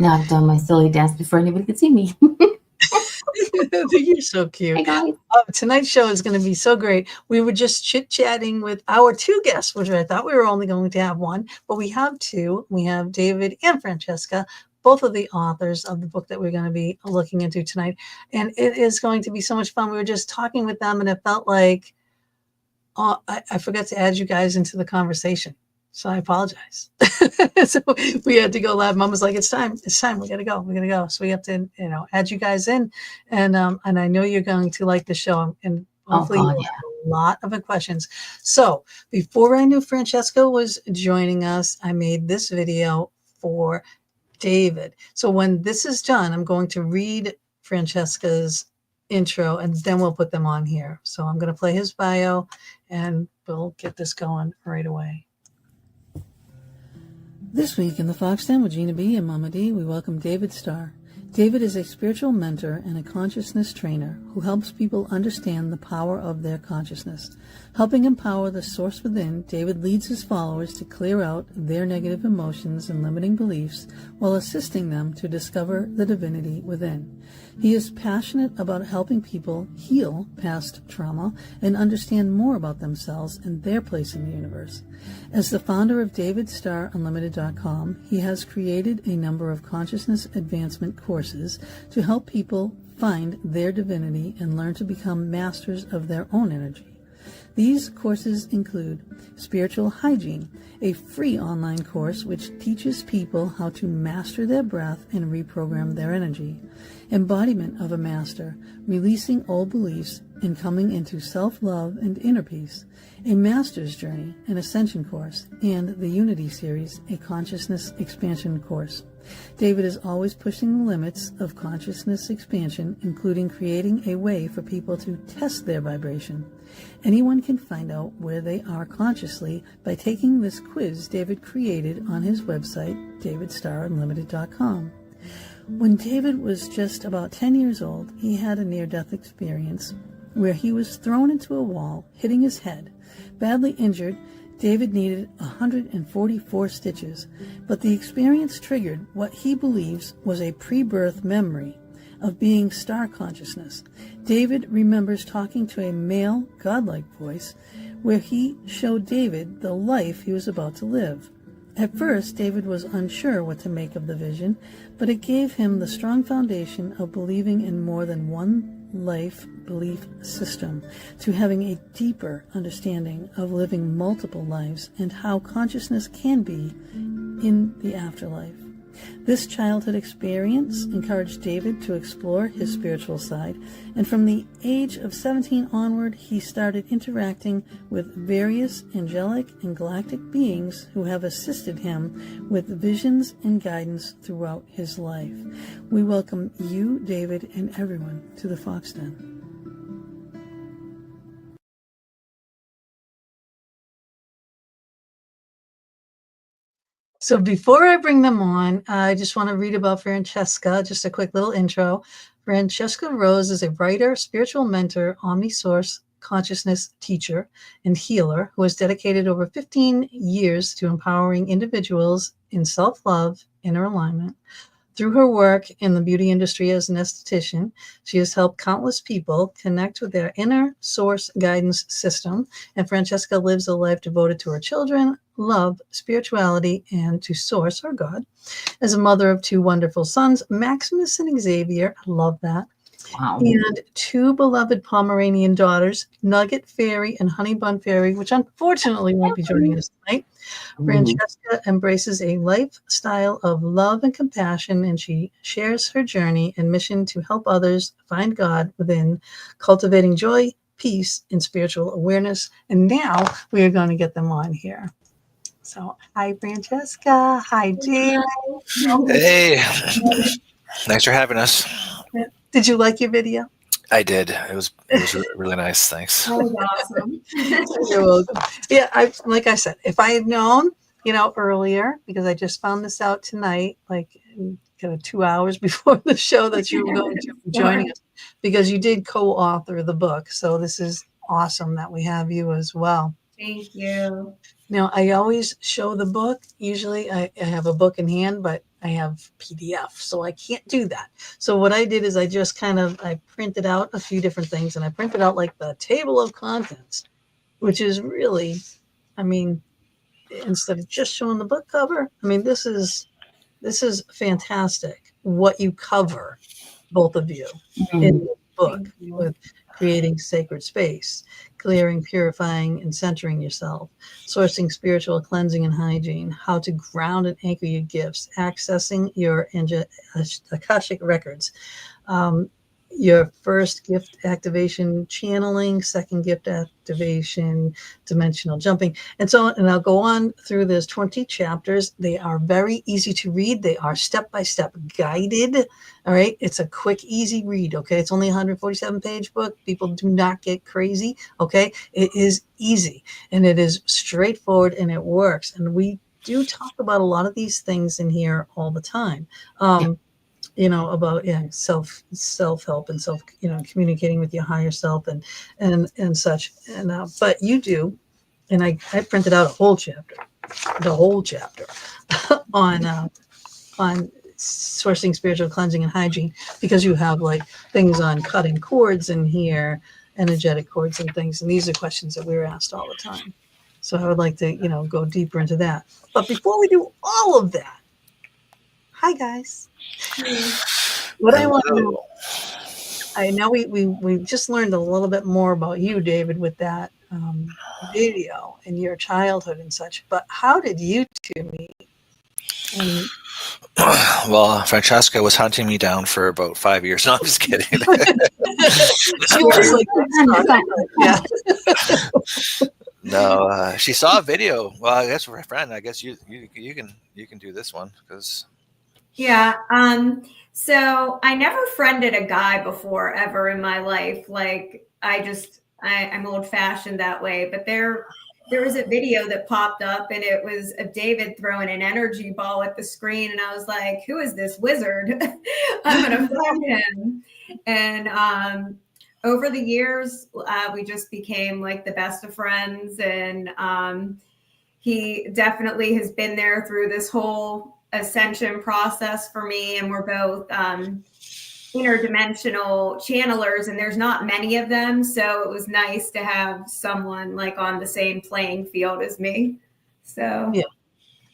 Now I've done my silly dance before anybody could see me. You're so Hey cute. guys. Tonight's show is going to be so great. We were just chit-chatting with our two guests, which I thought we were only going to have one, but we have two. We have David and Francesca, both of the authors of the book that we're going to be looking into tonight. And it is going to be so much fun. We were just talking with them, and it felt like I forgot to add you guys into the conversation. So I apologize. So we had to go live. Mom was like, it's time. We got to go. So we have to, add you guys in. And I know you're going to like the show, and hopefully God, you'll have a lot of questions. So before I knew Francesca was joining us, I made this video for David. So when this is done, I'm going to read Francesca's intro, and then we'll put them on here. So I'm going to play his bio, and we'll get this going right away. This week in the Fox Den with Gina B and Mama D, we welcome David Starr. David is a spiritual mentor and a consciousness trainer who helps people understand the power of their consciousness. Helping empower the source within, David leads his followers to clear out their negative emotions and limiting beliefs while assisting them to discover the divinity within. He is passionate about helping people heal past trauma and understand more about themselves and their place in the universe. As the founder of DavidStarRunlimited.com, he has created a number of consciousness advancement courses to help people find their divinity and learn to become masters of their own energy. These courses include Spiritual Hygiene, a free online course which teaches people how to master their breath and reprogram their energy. Embodiment of a Master, releasing old beliefs and coming into self-love and inner peace. A Master's Journey, an Ascension course, and the Unity Series, a consciousness expansion course. David is always pushing the limits of consciousness expansion, including creating a way for people to test their vibration. Anyone can find out where they are consciously by taking this quiz David created on his website, DavidStarRunlimited.com. When David was just about 10 years old, he had a near-death experience where he was thrown into a wall, hitting his head. Badly injured, David needed 144 stitches, but the experience triggered what he believes was a pre-birth memory of being star consciousness. David remembers talking to a male, godlike voice where he showed David the life he was about to live. At first, David was unsure what to make of the vision, but it gave him the strong foundation of believing in more than one life belief system, to having a deeper understanding of living multiple lives and how consciousness can be in the afterlife. This childhood experience encouraged David to explore his spiritual side, and from the age of 17 onward, he started interacting with various angelic and galactic beings who have assisted him with visions and guidance throughout his life. We welcome you, David, and everyone to the Fox Den. So before I bring them on, I just want to read about Francesca, just a quick little intro. Francesca Rose is a writer, spiritual mentor, omni-source consciousness teacher, and healer who has dedicated over 15 years to empowering individuals in self-love, inner alignment. Through her work in the beauty industry as an esthetician, she has helped countless people connect with their inner source guidance system, and Francesca lives a life devoted to her children, love, spirituality, and to Source, or God. As a mother of two wonderful sons, Maximus and Xavier, I love that, Wow. and two beloved Pomeranian daughters, Nugget Fairy and Honey Bun Fairy, which unfortunately won't be joining us tonight. Francesca embraces a lifestyle of love and compassion, and she shares her journey and mission to help others find God within, cultivating joy, peace, and spiritual awareness. And now we are going to get them on here. So, hi, Francesca. Hi, David. Hey, thanks for having us. Did you like your video? I did. It was really nice. Thanks. That was awesome. You're welcome. Yeah, like I said, if I had known, earlier, because I just found this out tonight, like 2 hours before the show, that you were going to be joining us, because you did co-author the book. So this is awesome that we have you as well. Thank you. Now, I always show the book. Usually I have a book in hand, but I have PDF, so I can't do that. So what I did is I just I printed out a few different things, and I printed out like the table of contents, which is really, I mean, instead of just showing the book cover, I mean, this is fantastic what you cover, both of you, in the book with creating sacred space, clearing, purifying, and centering yourself, sourcing spiritual cleansing and hygiene, how to ground and anchor your gifts, accessing your Akashic records, your first gift activation, channeling, second gift activation, dimensional jumping, and so on. And I'll go on through. There's 20 chapters. They are very easy to read. They are step-by-step guided. All right. It's a quick, easy read. Okay. It's only a 147-page book. People do not get crazy. Okay. It is easy and it is straightforward and it works. And we do talk about a lot of these things in here all the time. About self-help and communicating with your higher self and such. And but you do, and I printed out the whole chapter on sourcing spiritual cleansing and hygiene, because you have like things on cutting cords in here, energetic cords and things, and these are questions that we're asked all the time. So I would like to go deeper into that. But before we do all of that, hi guys. What I want to know, I know we just learned a little bit more about you, David, with that video and your childhood and such. But how did you two meet? And Well, Francesca was hunting me down for about 5 years. No, I'm just kidding. she was like, No, she saw a video. Well, I guess we're a friend. I guess you can do this one because. Yeah. So I never friended a guy before ever in my life. Like I'm old fashioned that way, but there was a video that popped up and it was of David throwing an energy ball at the screen. And I was like, who is this wizard? I'm going to friend him. And, over the years, we just became like the best of friends. And, he definitely has been there through this whole ascension process for me. And we're both, interdimensional channelers, and there's not many of them, so it was nice to have someone like on the same playing field as me. So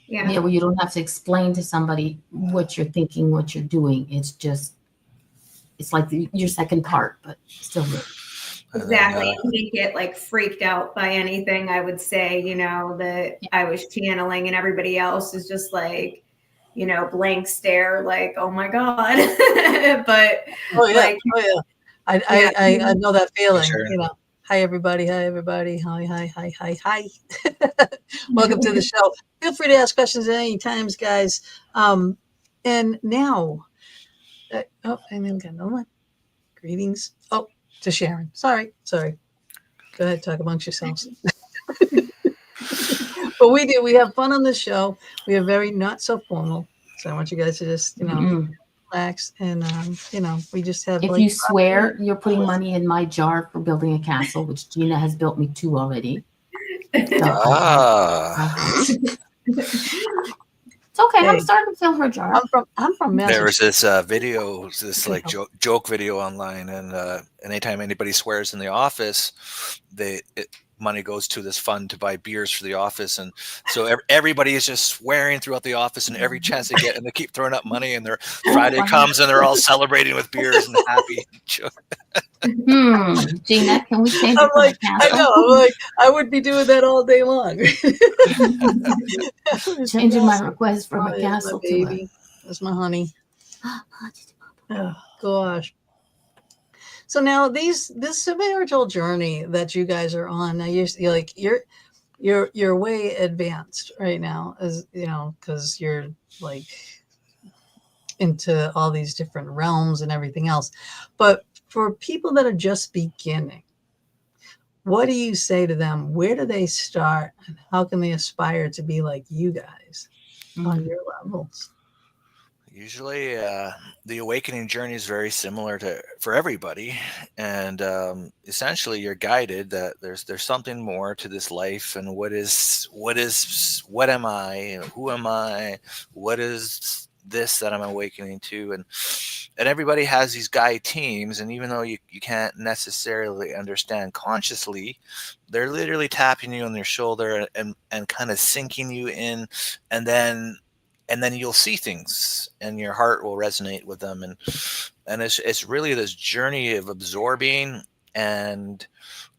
yeah, well, you don't have to explain to somebody what you're thinking, what you're doing. It's like your second part, but still good. Exactly. You didn't get like freaked out by anything. I would say, that I was channeling, and everybody else is just like, blank stare, like, oh my God. But I know that feeling. Sure. Hi everybody. Hi. Welcome to the show. Feel free to ask questions at any times, guys. And now, I didn't get no one. Greetings. Oh, to Sharon. Sorry. Go ahead, talk amongst yourselves. But we have fun on this show. We are very not so formal. So I want you guys to just, relax and, we just have. If you swear, you're putting money in my jar for building a castle, which Gina has built me 2 already. It's okay. I'm starting to fill her jar. I'm from Massachusetts. There was this video, this like joke video online, and anytime anybody swears in the office, money goes to this fund to buy beers for the office, and so everybody is just swearing throughout the office, and every chance they get, and they keep throwing up money, and their Friday comes, and they're all celebrating with beers and happy. Gina, can we change I'm like, I know. I'm like, I would be doing that all day long. Changing my request from a castle to baby. That's my honey. Oh gosh. So now this spiritual journey that you guys are on, now you're way advanced right now, as because you're like into all these different realms and everything else. But for people that are just beginning, what do you say to them? Where do they start, and how can they aspire to be like you guys on your levels? Usually, the awakening journey is very similar for everybody, and essentially, you're guided that there's something more to this life, and what am I? Who am I? What is this that I'm awakening to? And everybody has these guide teams, and even though you can't necessarily understand consciously, they're literally tapping you on your shoulder and kind of sinking you in, and then you'll see things and your heart will resonate with them, and it's really this journey of absorbing and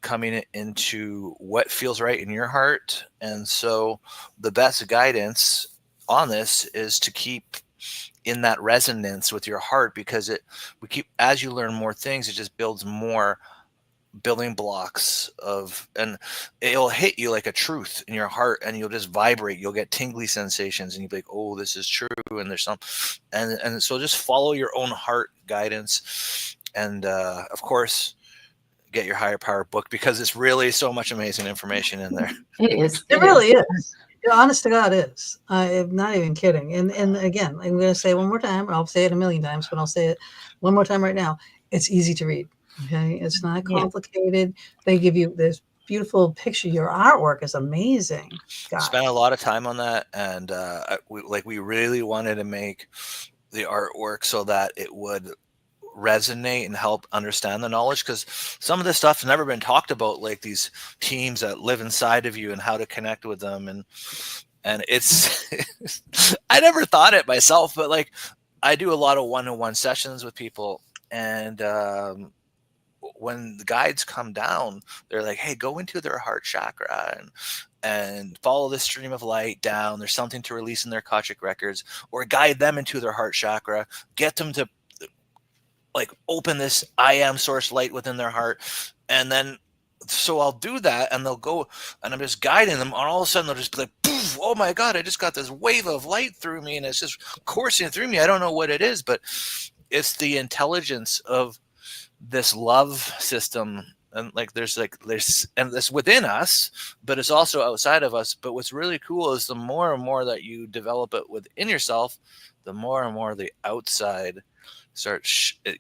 coming into what feels right in your heart. And so the best guidance on this is to keep in that resonance with your heart, because as you learn more things, it just builds more building blocks and it'll hit you like a truth in your heart, and you'll just vibrate. You'll get tingly sensations, and you'll be like, oh, this is true. And there's and so just follow your own heart guidance, and of course get your higher power book, because it's really so much amazing information in there. It is. It really is. Honest to God, is. I'm not even kidding. And again, I'm going to say it one more time. I'll say it a million times, but I'll say it one more time right now. It's easy to read. Okay, it's not complicated. They give you this beautiful picture. Your artwork is amazing. Spent a lot of time on that, and we really wanted to make the artwork so that it would resonate and help understand the knowledge, because some of this stuff's never been talked about, like these teams that live inside of you and how to connect with them, and it's I never thought it myself, but like I do a lot of one-on-one sessions with people, and when the guides come down, they're like, hey, go into their heart chakra and follow this stream of light down. There's something to release in their Akashic records, or guide them into their heart chakra, get them to like open this I am source light within their heart. And then, so I'll do that, and they'll go, and I'm just guiding them, and all of a sudden they'll just be like, poof, oh my God, I just got this wave of light through me, and it's just coursing through me. I don't know what it is, but it's the intelligence of this love system. And there's and this within us, but it's also outside of us. But what's really cool is the more and more that you develop it within yourself, the more and more the outside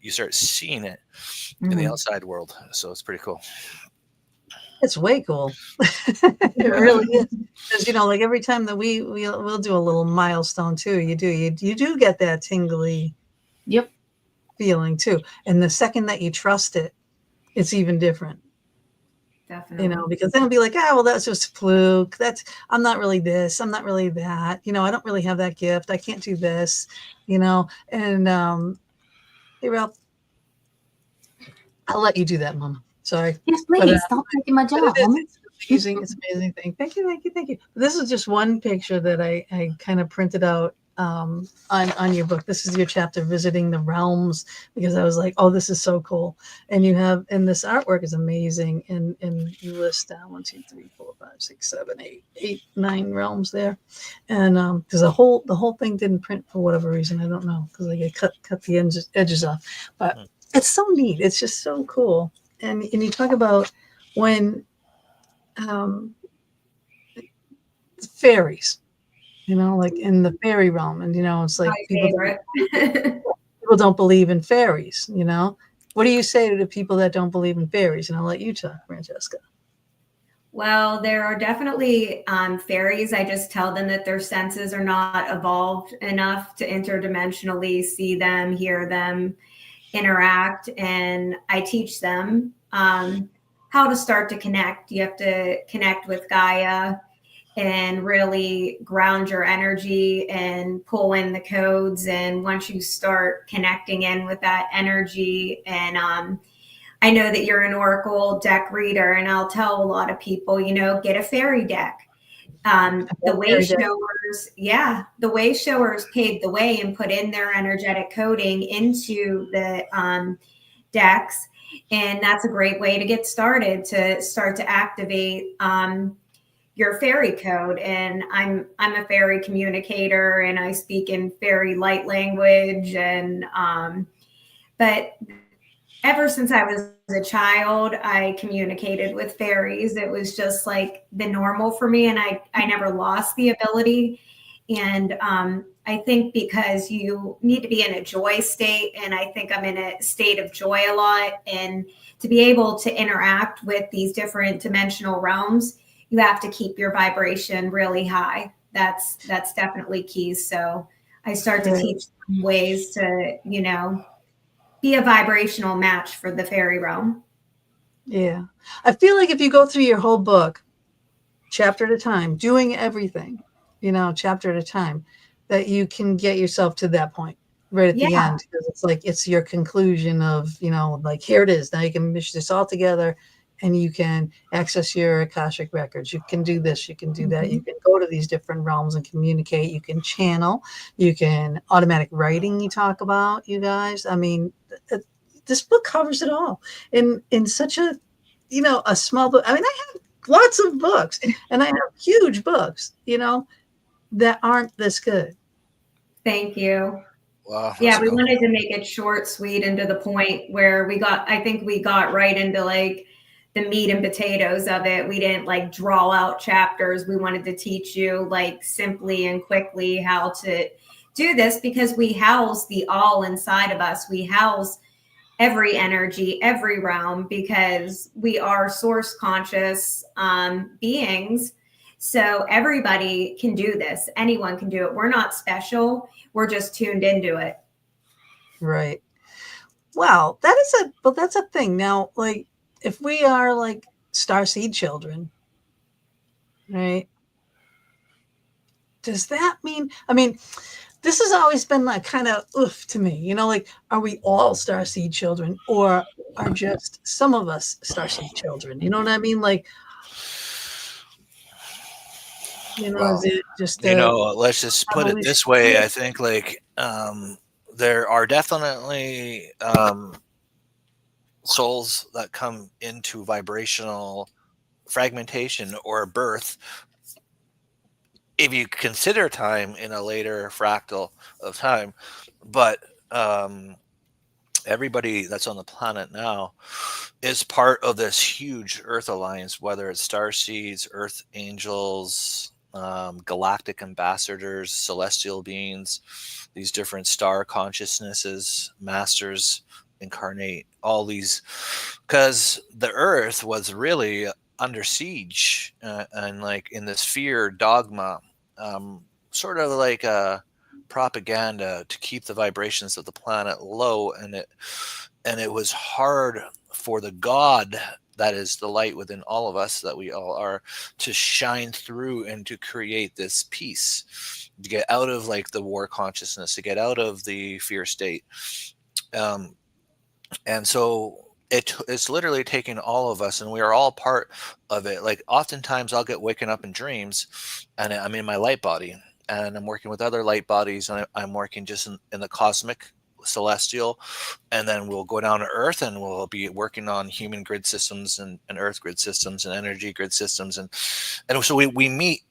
you start seeing it in the outside world. So it's pretty cool. It's way cool. It really is. Because like every time that we'll do a little milestone too, you do get that tingly feeling too. And the second that you trust it, it's even different. Definitely. Because then it'll be like, well, that's just a fluke. I'm not really this. I'm not really that. I don't really have that gift. I can't do this. And hey, Ralph, I'll let you do that, Mama. Sorry. Yes, please. Stop taking my job. It's amazing. It's an amazing thing. Thank you. This is just one picture that I kind of printed out on your book. This is your chapter, Visiting the Realms, because I was like, oh, this is so cool. And this artwork is amazing. And you list down 1, 2, 3, 4, 5, 6, 7, 8, 9 realms there. And because the whole thing didn't print for whatever reason. I don't know, because I cut the edges off. But it's so neat. It's just so cool. And you talk about when fairies, like in the fairy realm, and it's like people don't believe in fairies. What do you say to the people that don't believe in fairies? And I'll let you talk, Francesca. Well, there are definitely fairies. I just tell them that their senses are not evolved enough to interdimensionally see them, hear them, interact, and I teach them how to start to connect. You have to connect with Gaia and really ground your energy and pull in the codes. And once you start connecting in with that energy, and I know that you're an Oracle deck reader, and I'll tell a lot of people, get a fairy deck. The way showers paved the way and put in their energetic coding into the decks. And that's a great way to get started, to start to activate your fairy code. And I'm a fairy communicator, and I speak in fairy light language. And but ever since I was a child, I communicated with fairies. It was just like the normal for me, and I never lost the ability. And I I think because you need to be in a joy state, and I think I'm in a state of joy a lot, and to be able to interact with these different dimensional realms, you have to keep your vibration really high. That's definitely key. So I start to teach ways to, be a vibrational match for the fairy realm. Yeah. I feel like if you go through your whole book, chapter at a time, doing everything, chapter at a time, that you can get yourself to that point right at the Yeah. end. Because it's like, it's your conclusion of, like, here it is. Now you can mish this all together and you can access your Akashic records. You can do this, you can do that. You can go to these different realms and communicate. You can channel, you can automatic writing, you talk about, you guys. I mean, this book covers it all in such a, a small book. I mean, I have lots of books and I have huge books, that aren't this good. Thank you. Wow. Yeah, we wanted to make it short, sweet, and to the point where I think we got right into like the meat and potatoes of it. We didn't like draw out chapters. We wanted to teach you like simply and quickly how to do this, because we house the all inside of us. We house every energy, every realm, because we are source conscious beings. So everybody can do this. Anyone can do it. We're not special. We're just tuned into it. Right. Wow. That's a thing. Now, like, if we are like starseed children, right? Does that mean, I mean, this has always been like kind of oof to me, like, are we all starseed children, or are just some of us starseed children? You know what I mean? Like, Well, is it just let's just put it this way. I think like there are definitely souls that come into vibrational fragmentation or birth if you consider time in a later fractal of time, but everybody that's on the planet now is part of this huge Earth alliance, whether it's star seeds, Earth angels, galactic ambassadors, celestial beings, these different star consciousnesses, masters incarnate, all these, because the Earth was really under siege and like in this fear dogma, sort of like a propaganda to keep the vibrations of the planet low, and it was hard for the God that is the light within all of us, that we all are, to shine through and to create this peace, to get out of like the war consciousness, to get out of the fear state. And so it's literally taking all of us, and we are all part of it. Like oftentimes I'll get waken up in dreams and I'm in my light body and I'm working with other light bodies, and I'm working just in the cosmic celestial, and then we'll go down to Earth and we'll be working on human grid systems and Earth grid systems and energy grid systems, and so we meet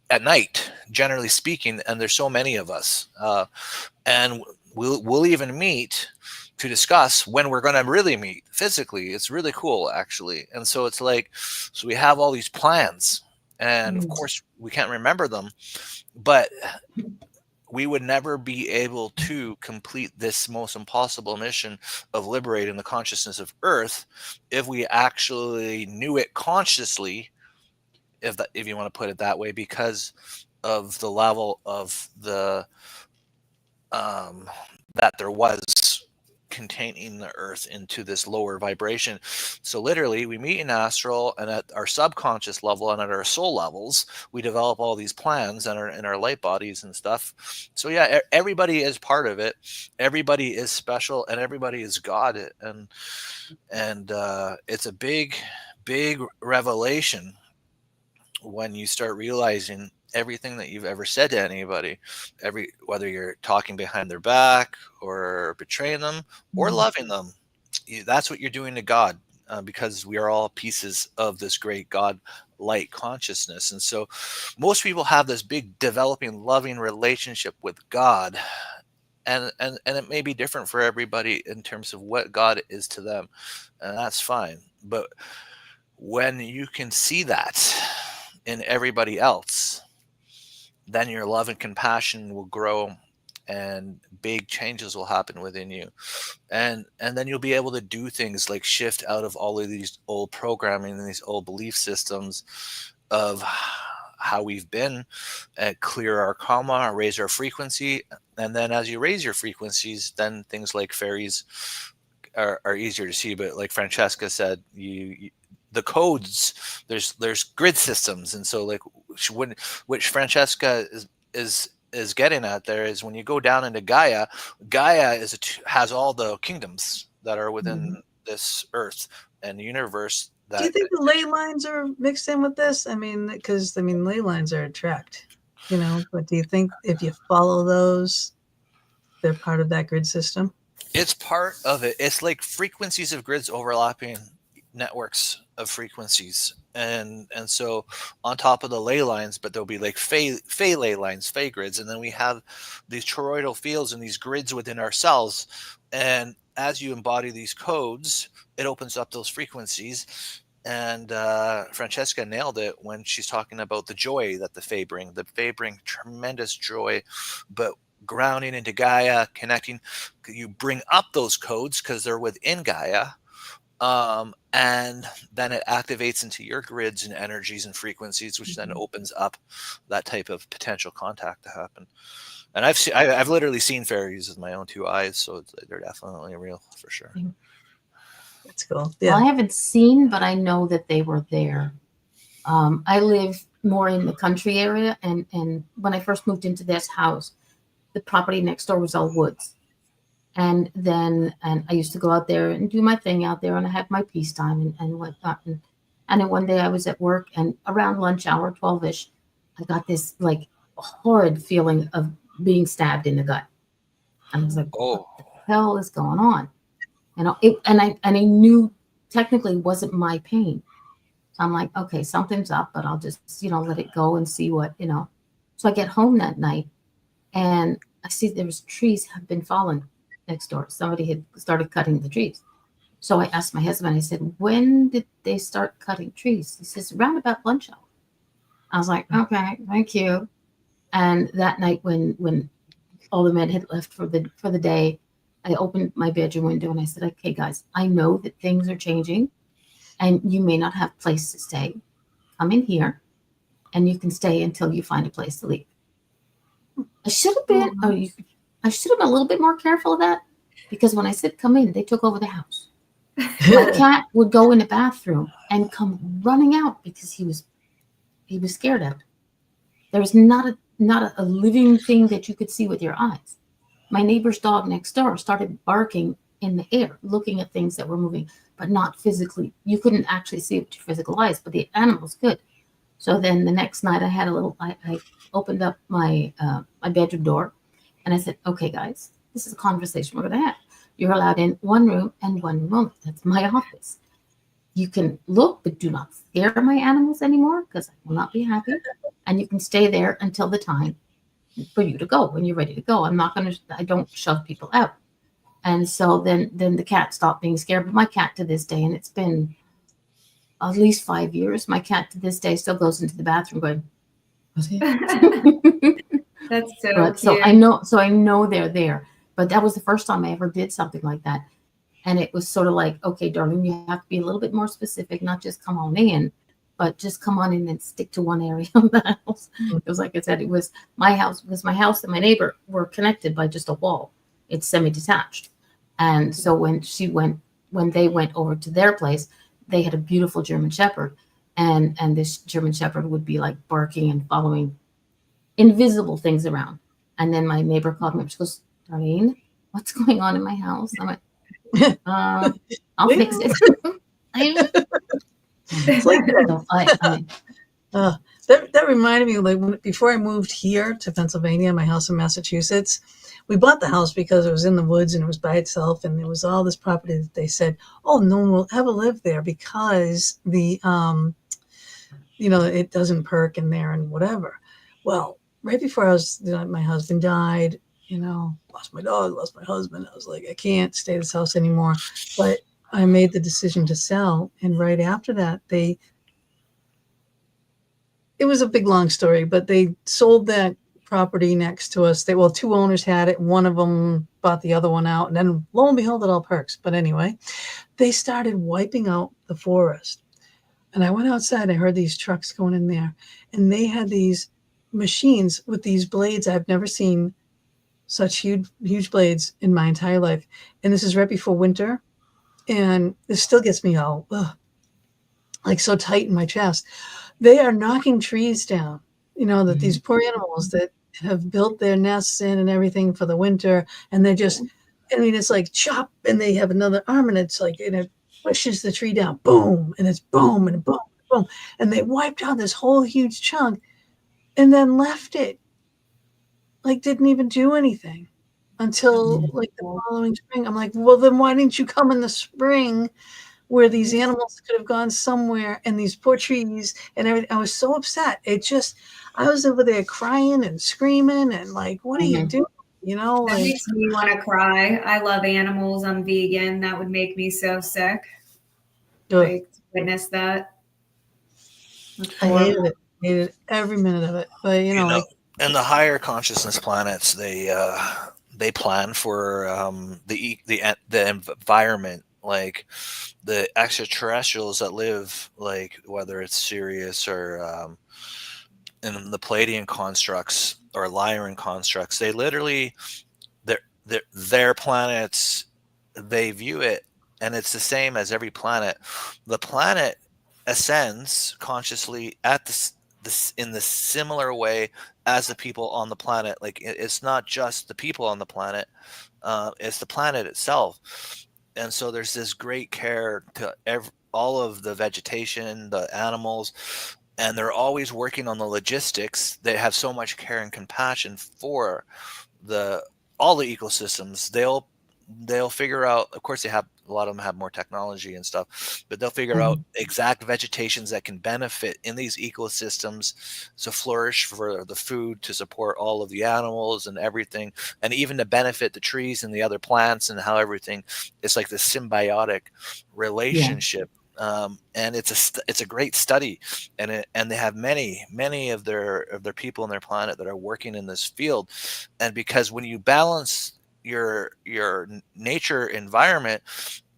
at night, generally speaking, and there's so many of us, and we'll even meet to discuss when we're going to really meet physically. It's really cool, actually. And so it's like, so we have all these plans, and of course we can't remember them, but we would never be able to complete this most impossible mission of liberating the consciousness of Earth if we actually knew it consciously, if you want to put it that way, because of the level of the that there was containing the Earth into this lower vibration. So literally we meet in astral, and at our subconscious level and at our soul levels, we develop all these plans in our light bodies and stuff. So yeah, everybody is part of it. Everybody is special, and everybody is God. And it's a big revelation when you start realizing everything that you've ever said to anybody, whether you're talking behind their back or betraying them or loving them, that's what you're doing to God, because we are all pieces of this great God light consciousness. And so most people have this big developing loving relationship with God, and it may be different for everybody in terms of what God is to them, and that's fine. But when you can see that in everybody else, then your love and compassion will grow, and big changes will happen within you. And then you'll be able to do things like shift out of all of these old programming and these old belief systems of how we've been, and clear our karma, raise our frequency. And then as you raise your frequencies, then things like fairies are easier to see. But like Francesca said, the codes, there's grid systems. And so like which Francesca is getting at there is, when you go down into Gaia, has all the kingdoms that are within this earth and the universe. Do you think the ley lines are mixed in with this? I mean, because ley lines are a tract, but do you think if you follow those, they're part of that grid system? It's part of it. It's like frequencies of grids overlapping networks of frequencies. And so on top of the ley lines, but there'll be like fey ley lines, fey grids. And then we have these toroidal fields and these grids within our cells. And as you embody these codes, it opens up those frequencies. And Francesca nailed it when she's talking about the joy that the Fae bring. The Fae bring tremendous joy, but grounding into Gaia, connecting, you bring up those codes because they're within Gaia. And then it activates into your grids and energies and frequencies, which then opens up that type of potential contact to happen. And I've literally seen fairies with my own two eyes, so they're definitely real for sure. That's cool. Yeah. Well, I haven't seen, but I know that they were there. I live more in the country area, and when I first moved into this house, the property next door was all woods. And I used to go out there and do my thing out there, and I had my peace time and whatnot. And then one day I was at work, and around lunch hour, 12-ish, I got this like horrid feeling of being stabbed in the gut. And I was like, what the hell is going on? And I knew technically it wasn't my pain. So I'm like, okay, something's up, but I'll just, let it go and see what. So I get home that night, and I see there's trees have been fallen next door. Somebody had started cutting the trees. So I asked my husband, I said, when did they start cutting trees? He says, around about lunch hour. I was like, okay, thank you. And that night when all the men had left for the day, I opened my bedroom window and I said, okay, guys, I know that things are changing and you may not have a place to stay. Come in here and you can stay until you find a place to leave. I should have been a little bit more careful of that, because when I said come in, they took over the house. My cat would go in the bathroom and come running out because he was scared of it. There was not a living thing that you could see with your eyes. My neighbor's dog next door started barking in the air, looking at things that were moving, but not physically. You couldn't actually see it with your physical eyes, but the animals could. So then the next night I opened up my bedroom door and I said, okay, guys, this is a conversation we're going to have. You're allowed in one room and one room only. That's my office. You can look, but do not scare my animals anymore because I will not be happy. And you can stay there until the time for you to go when you're ready to go. I don't shove people out. And so then the cat stopped being scared. But my cat to this day, and it's been at least 5 years, my cat to this day still goes into the bathroom going, That's so cute. So I know they're there. But that was the first time I ever did something like that. And it was sort of like, okay, darling, you have to be a little bit more specific, not just come on in, but just come on in and stick to one area of the house. It was like I said, it was my house, because my house and my neighbor were connected by just a wall. It's semi-detached. And so when they went over to their place, they had a beautiful German Shepherd. And this German Shepherd would be like barking and following invisible things around. And then my neighbor called me up. She goes, Darlene, what's going on in my house? I'm like, I'll fix it. It's like that reminded me, like before I moved here to Pennsylvania, my house in Massachusetts, we bought the house because it was in the woods and it was by itself, and there was all this property that they said, oh, no one will ever live there because the it doesn't perk in there and whatever. Well, right before my husband died, lost my dog, lost my husband. I was like, I can't stay at this house anymore. But I made the decision to sell. And right after that, it was a big, long story, but they sold that property next to us. Two owners had it. One of them bought the other one out, and then lo and behold, it all perks. But anyway, they started wiping out the forest. And I went outside and I heard these trucks going in there, and they had these machines with these blades. I've never seen such huge blades in my entire life. And this is right before winter. And this still gets me all like so tight in my chest. They are knocking trees down, that these poor animals that have built their nests in and everything for the winter. And they're just, it's like chop, and they have another arm, and it's like, and it pushes the tree down, boom, and it's boom and boom, boom. And they wiped out this whole huge chunk and then left it. Like, didn't even do anything until like the following spring. I'm like, well, then why didn't you come in the spring where these animals could have gone somewhere, and these poor trees and everything? I was so upset. I was over there crying and screaming and like, what are you doing? That makes me want to cry. I love animals. I'm vegan. That would make me so sick. Like, to witness that. I hated every minute of it. But and the higher consciousness planets, they plan for the environment, like the extraterrestrials that live, like whether it's Sirius or in the Palladian constructs or Lyran constructs, they literally their planets, they view it, and it's the same as every planet. The planet ascends consciously at this in the similar way as the people on the planet. Like, it's not just the people on the planet, it's the planet itself. And so there's this great care to all of the vegetation, the animals, and they're always working on the logistics. They have so much care and compassion for all the ecosystems. They'll figure out, of course, a lot of them have more technology and stuff, but they'll figure out exact vegetations that can benefit in these ecosystems to flourish, for the food to support all of the animals and everything, and even to benefit the trees and the other plants, and how everything is like this symbiotic relationship. And it's a great study, and they have many of their people on their planet that are working in this field. And because when you balance your nature environment,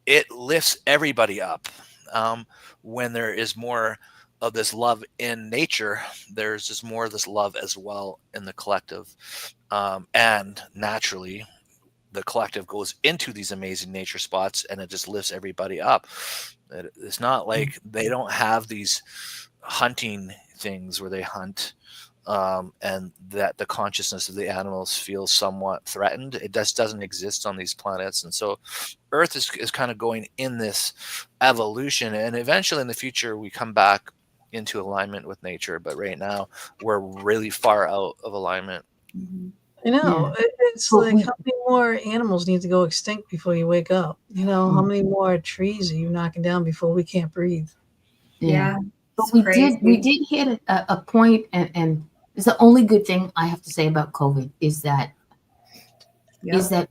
it lifts everybody up. When there is more of this love in nature, there's just more of this love as well in the collective, and naturally the collective goes into these amazing nature spots, and it just lifts everybody up. It's not like they don't have these hunting things where they hunt, and that the consciousness of the animals feels somewhat threatened. It just doesn't exist on these planets. And so Earth is kind of going in this evolution, and eventually in the future we come back into alignment with nature. But right now we're really far out of alignment. I know. It's like, how many more animals need to go extinct before you wake up? How many more trees are you knocking down before we can't breathe? Yeah. But we did hit a point, and it's the only good thing I have to say about COVID is that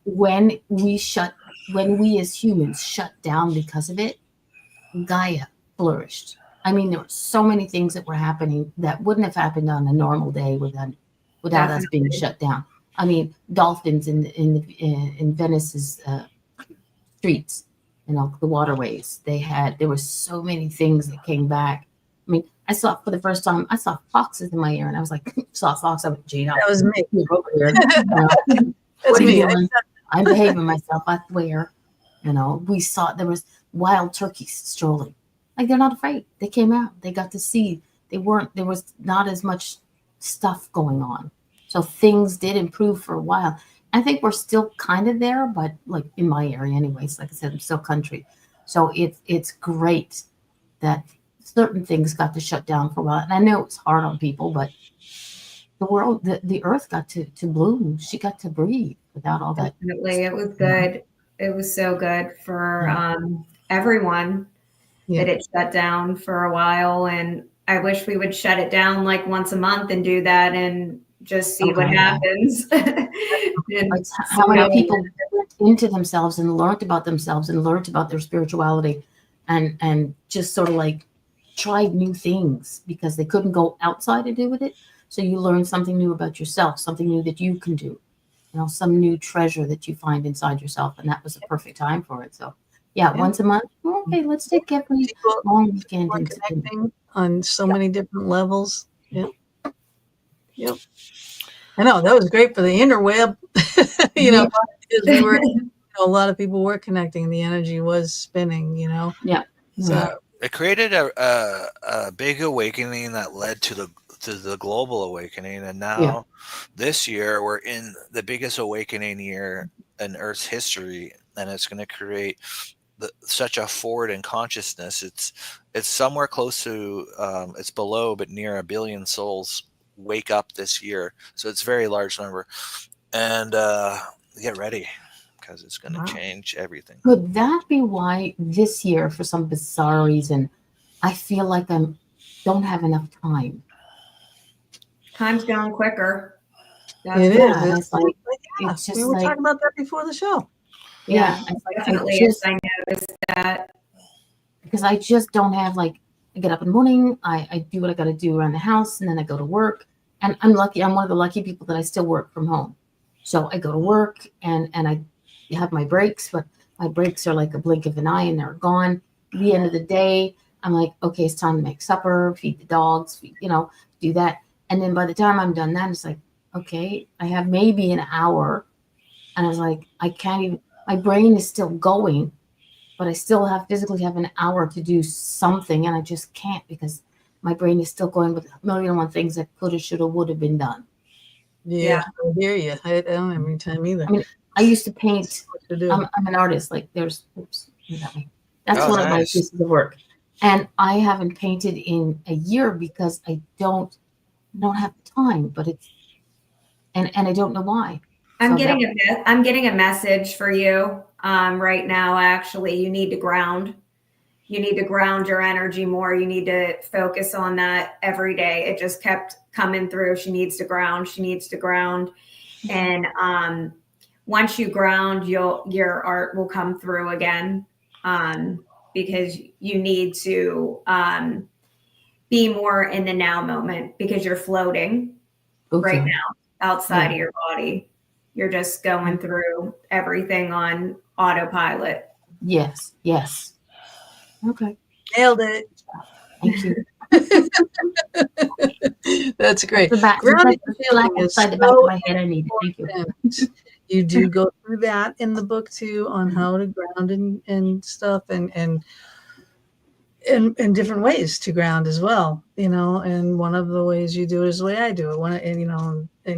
when we as humans shut down because of it, Gaia flourished. I mean, there were so many things that were happening that wouldn't have happened on a normal day without us being shut down. I mean, dolphins in Venice's streets, the waterways. There were so many things that came back. I mean, for the first time, I saw foxes in my ear, and I was like, saw a fox. I went, Gina, that was me. You're over here. That's me. I'm behaving myself. I swear. We saw there was wild turkeys strolling. Like, they're not afraid. They came out. They got to see. There was not as much stuff going on. So things did improve for a while. I think we're still kind of there, but like in my area anyways, like I said, I'm still country. So it's great that certain things got to shut down for a while. And I know it's hard on people, but the world, the earth got to bloom. She got to breathe without all that. Definitely. It was good. It was so good for everyone that it shut down for a while. And I wish we would shut it down like once a month and do that and just see what happens. How many people went into themselves and learned about themselves and learned about their spirituality and just sort of like tried new things because they couldn't go outside to do with it. So you learn something new about yourself, something new that you can do, some new treasure that you find inside yourself. And that was the perfect time for it. So yeah, once a month. Okay, let's take every People long weekend are into connecting on so many different levels. Yep. Yep. I know that was great for the interweb, Yeah. because we were, a lot of people were connecting. The energy was spinning, Yeah. So It created a big awakening that led to the global awakening, and now this year we're in the biggest awakening year in Earth's history, and it's going to create such a forward in consciousness. It's somewhere close to it's below but near 1 billion souls wake up this year, so it's a very large number, and get ready because it's going to change everything. Could that be why this year, for some bizarre reason, I feel like I don't have enough time? Time's going quicker. it Yeah, and is. it's like Yeah, it's we just were like talking about that before the show. yeah, it's like Definitely is. I noticed that. because I just don't have I get up in the morning, I do what I got to do around the house, and then I go to work. And I'm lucky. I'm one of the lucky people that I still work from home. So I go to work and I have my breaks, but my breaks are like a blink of an eye and they're gone. At the end of the day, I'm like, okay, it's time to make supper, feed the dogs, do that. And then by the time I'm done that, it's like, okay, I have maybe an hour. And I was like, I can't even, my brain is still going, but I still physically have an hour to do something. And I just can't because my brain is still going with a million and one things that coulda, shoulda, woulda been done. Yeah, I hear you. I don't have any time either. I mean, I used to paint. What to do. I'm an artist. That's Oh, one of my nice. pieces of work. And I haven't painted in a year because I don't have the time, but and I don't know why. I'm So getting a message for you right now. Actually, you need to ground. You need to ground your energy more. You need to focus on that every day. It just kept coming through. She needs to ground. She needs to ground. And once you ground, your art will come through again, because you need to be more in the now moment because you're floating right now outside of your body. You're just going through everything on autopilot. Yes. Okay. Nailed it. Thank you. That's great. The back, Grounding the black is inside the back of so my head. I need it. Thank you. important. You do go through that in the book too, on how to ground and stuff, and different ways to ground as well. And one of the ways you do it is the way I do it. And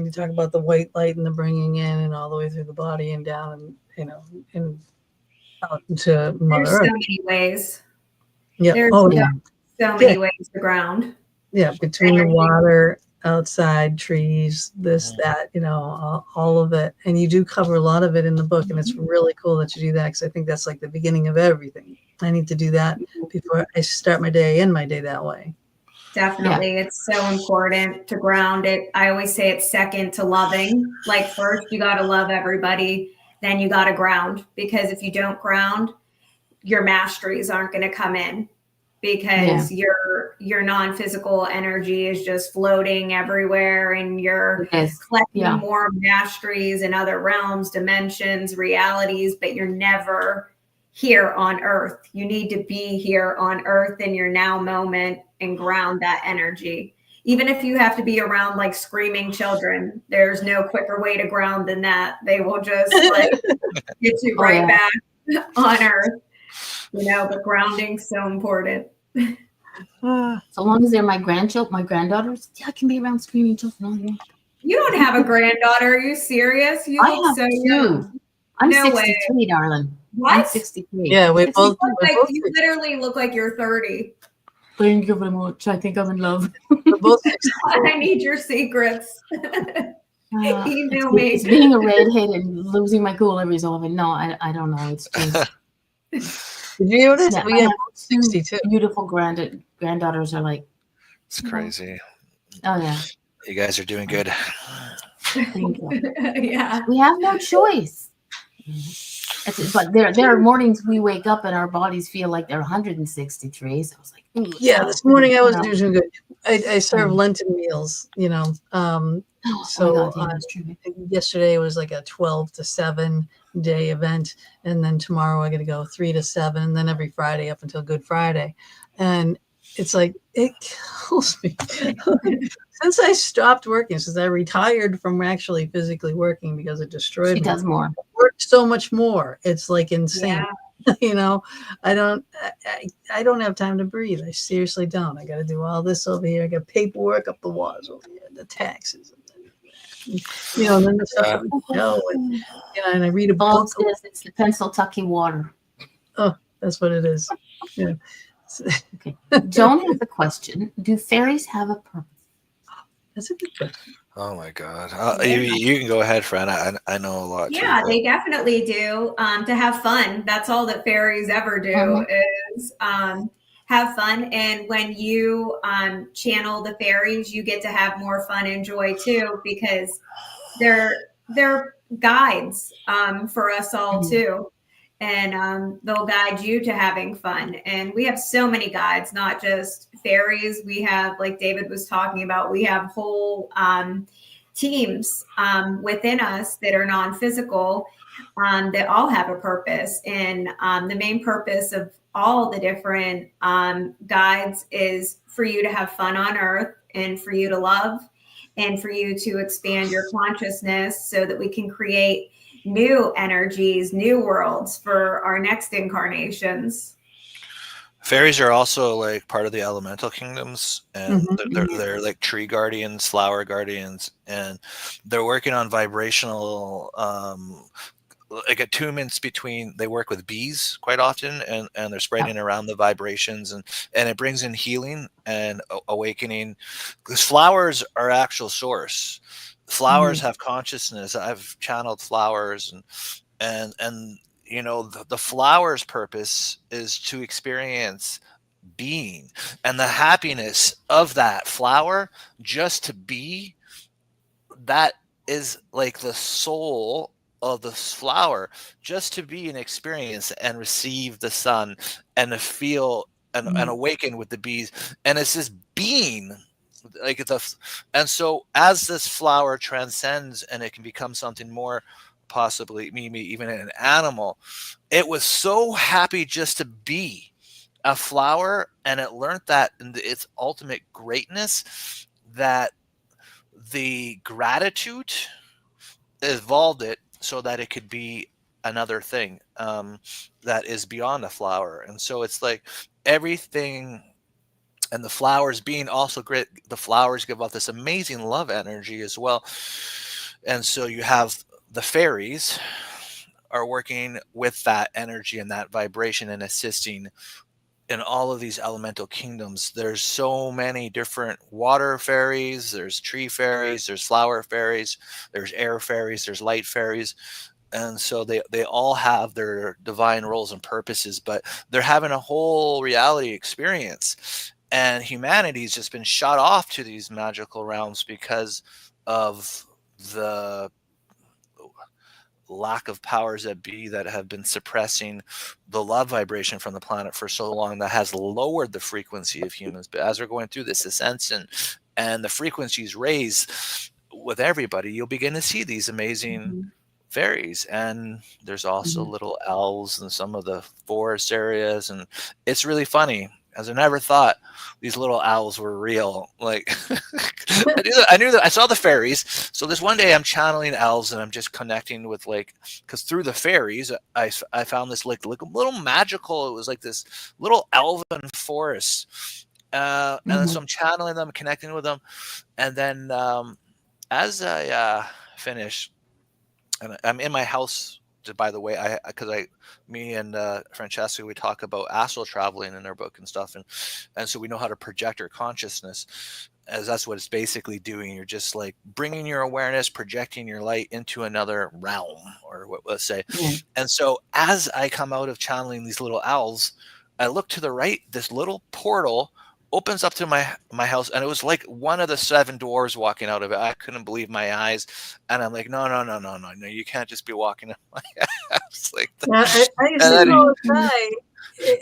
you talk about the white light and the bringing in and all the way through the body and down and out into Mother There's so Earth. many ways. Yeah. There's so many ways to ground. Yeah, between the water, outside, trees, this, that, all of it. And you do cover a lot of it in the book. And it's really cool that you do that, because I think that's like the beginning of everything. I need to do that before I start my day, end my day that way. Definitely. Yeah. It's so important to ground it. I always say it's second to loving. Like first, you got to love everybody. Then you got to ground, because if you don't ground, your masteries aren't going to come in, because your non-physical energy is just floating everywhere, and you're collecting more masteries in other realms, dimensions, realities, but you're never here on Earth. You need to be here on Earth in your now moment and ground that energy. Even if you have to be around like screaming children, there's no quicker way to ground than that. They will just get you right back on Earth. But grounding's so important. So long as they're my granddaughters, I can be around screaming children. You don't have a granddaughter. Are you serious? You look so young. I'm 63, darling. What? I'm 63. Yeah, we both. You literally look like you're 30. Thank you very much. I think I'm in love. We're both I need your secrets. Email me. It's being a redhead and losing my cool every so often. No, I don't know. It's just. Did you notice? Yeah, we have 62 beautiful granddaughters. Are like. It's crazy. Oh yeah. You guys are doing good. Thank you. Yeah. We have no choice. But there are mornings we wake up and our bodies feel like they're 163. So I was like, ooh, Yeah, this morning I was know. doing good. I serve Lenten meals, Oh my so God, yeah, that's true. yesterday was like a 12 to 7 day event, and then tomorrow I got to go 3 to 7, and then every Friday up until Good Friday, and it's like it kills me. Since I stopped working, since I retired from actually physically working because it destroyed She me, does more. I work so much more. It's like insane. Yeah. I don't have time to breathe. I seriously don't. I got to do all this over here. I got paperwork up the walls over here, the taxes, and then the stuff on the show, and I read a Bob book. says it's the Pennsylvania water. Oh, that's what it is. Yeah. Okay. Joan has a question. Do fairies have a purpose? That's a good question. Oh my God. You can go ahead, Fran. I know a lot too. Yeah, they definitely do. To have fun. That's all that fairies ever do is have fun. And when you channel the fairies, you get to have more fun and joy too, because they're guides for us all too. And they'll guide you to having fun. And we have so many guides, not just fairies. We have, like David was talking about, we have whole teams within us that are non-physical that all have a purpose. And the main purpose of all the different guides is for you to have fun on earth and for you to love and for you to expand your consciousness so that we can create new energies, new worlds for our next incarnations. Fairies are also like part of the elemental kingdoms, and they're like tree guardians, flower guardians, and they're working on vibrational like attunements between. They work with bees quite often, and they're spreading around the vibrations, and it brings in healing and awakening, because flowers are actual source. Flowers have consciousness. I've channeled flowers, and the flower's purpose is to experience being, and the happiness of that flower just to be. That is like the soul of the flower, just to be an experience and receive the sun and to feel and awaken with the bees. And it's this being, like and so as this flower transcends and it can become something more, possibly maybe even an animal, it was so happy just to be a flower, and it learned that in its ultimate greatness, that the gratitude evolved it so that it could be another thing, that is beyond a flower. And so it's like everything, and the flowers being also great. The flowers give off this amazing love energy as well. And so you have the fairies are working with that energy and that vibration and assisting in all of these elemental kingdoms. There's so many different water fairies, there's tree fairies, there's flower fairies, there's air fairies, there's light fairies. And so they all have their divine roles and purposes, but they're having a whole reality experience. And humanity's just been shot off to these magical realms because of the lack of powers that be that have been suppressing the love vibration from the planet for so long, that has lowered the frequency of humans. But as we're going through this ascension and the frequencies raise with everybody, you'll begin to see these amazing fairies. And there's also little elves in some of the forest areas, and it's really funny, as I never thought these little owls were real. Like I knew that I saw the fairies. So this one day I'm channeling elves and I'm just connecting with, like, because through the fairies I found this like a little magical. It was like this little elven forest, and then so I'm channeling them, connecting with them, and then as I finish, and I'm in my house. By the way, me and Francesca, we talk about astral traveling in our book and stuff, and so we know how to project our consciousness, as that's what it's basically doing. You're just like bringing your awareness, projecting your light into another realm, or let's say. And so as I come out of channeling these little owls, I look to the right, this little portal opens up to my house, and it was like one of the 7 dwarves walking out of it. I couldn't believe my eyes, and I'm like, no, you can't just be walking in my house like that. Yeah, I used And to then go outside.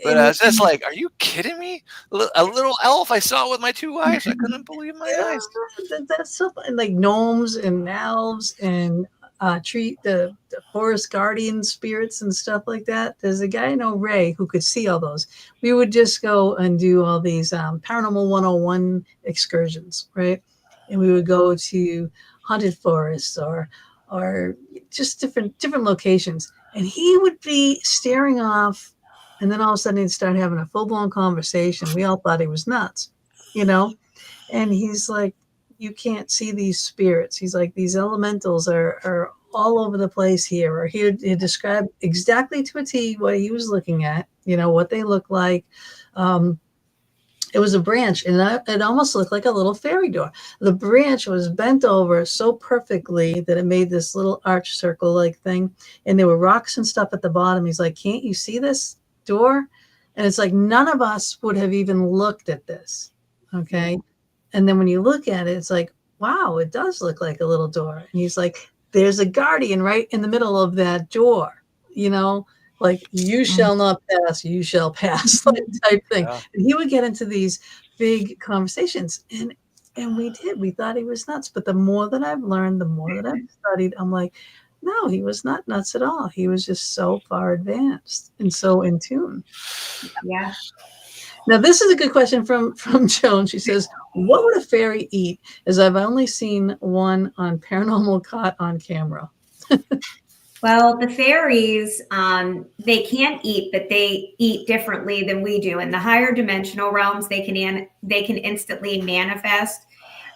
but I was just like, are you kidding me? A little elf I saw with my 2 eyes. I couldn't believe my eyes. That's so fun. Like gnomes and elves and the forest guardian spirits and stuff like that. There's a guy I know, Ray, who could see all those. We would just go and do all these paranormal 101 excursions, right? And we would go to haunted forests or just different locations. And he would be staring off, and then all of a sudden he'd start having a full-blown conversation. We all thought he was nuts, you know? And he's like, you can't see these spirits. He's like, these elementals are all over the place here. Or he'd describe exactly to a T what he was looking at, what they look like. It was a branch, and it almost looked like a little fairy door. The branch was bent over so perfectly that it made this little arch circle like thing. And there were rocks and stuff at the bottom. He's like, can't you see this door? And it's like, none of us would have even looked at this. Okay. And then when you look at it, it's like, wow, it does look like a little door. And he's like, there's a guardian right in the middle of that door, like, you shall not pass, you shall pass, like, type thing. Yeah. And he would get into these big conversations, and we did. We thought he was nuts. But the more that I've learned, the more that I've studied, I'm like, no, he was not nuts at all. He was just so far advanced and so in tune. Yeah. Now, this is a good question from Joan. She says, what would a fairy eat? As I've only seen one on Paranormal Caught on Camera. Well, the fairies, they can't eat, but they eat differently than we do. In the higher dimensional realms, they can instantly manifest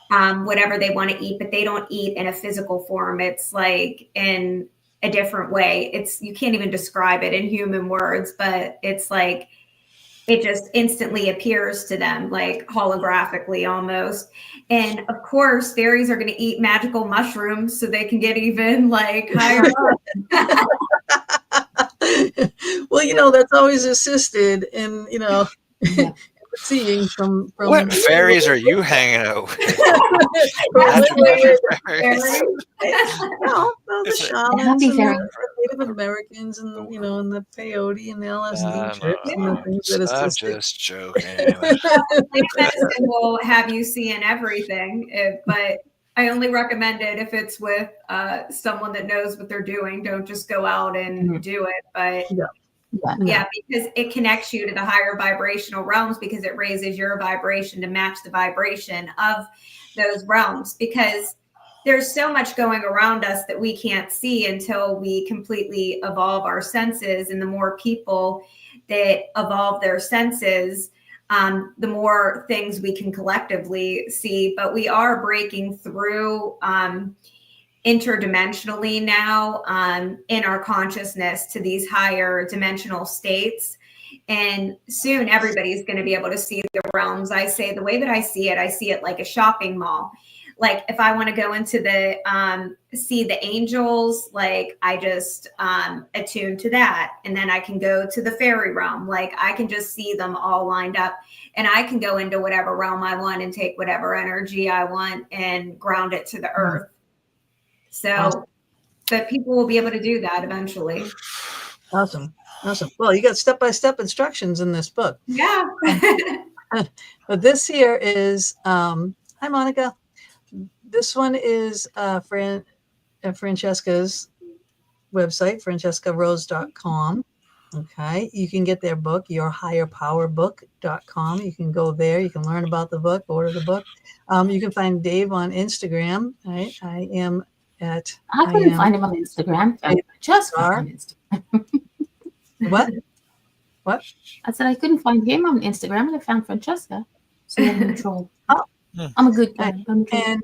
whatever they want to eat, but they don't eat in a physical form. It's like in a different way. You can't even describe it in human words, but it's like it just instantly appears to them, like holographically almost. And of course, fairies are going to eat magical mushrooms so they can get even like higher up. Well, that's always assisted in, seeing from what fairies are you hanging out with? The shamans and the Native Americans and and the peyote and the LSD trips and the things that assist. I'm just joking. Medicine will have you seeing everything, but I only recommend it if it's with someone that knows what they're doing. Don't just go out and do it. But yeah, because it connects you to the higher vibrational realms, because it raises your vibration to match the vibration of those realms, because there's so much going around us that we can't see until we completely evolve our senses. And the more people that evolve their senses, the more things we can collectively see. But we are breaking through interdimensionally now in our consciousness to these higher dimensional states. And soon everybody's going to be able to see the realms. I say the way that I see it like a shopping mall. Like if I want to go into see the angels, like I just attune to that. And then I can go to the fairy realm. Like I can just see them all lined up, and I can go into whatever realm I want and take whatever energy I want and ground it to the earth. So, but people will be able to do that eventually. Awesome. Well, you got step-by-step instructions in this book. Yeah. But this here is, hi, Monica. This one is Francesca's website, francescarose.com. Okay. You can get their book, yourhigherpowerbook.com. You can go there. You can learn about the book, order the book. You can find Dave on Instagram. Right? I couldn't find him on Instagram. I just found him on Instagram. What? I said I couldn't find him on Instagram, and I found Francesca. So I'm controlled. I'm a good guy. And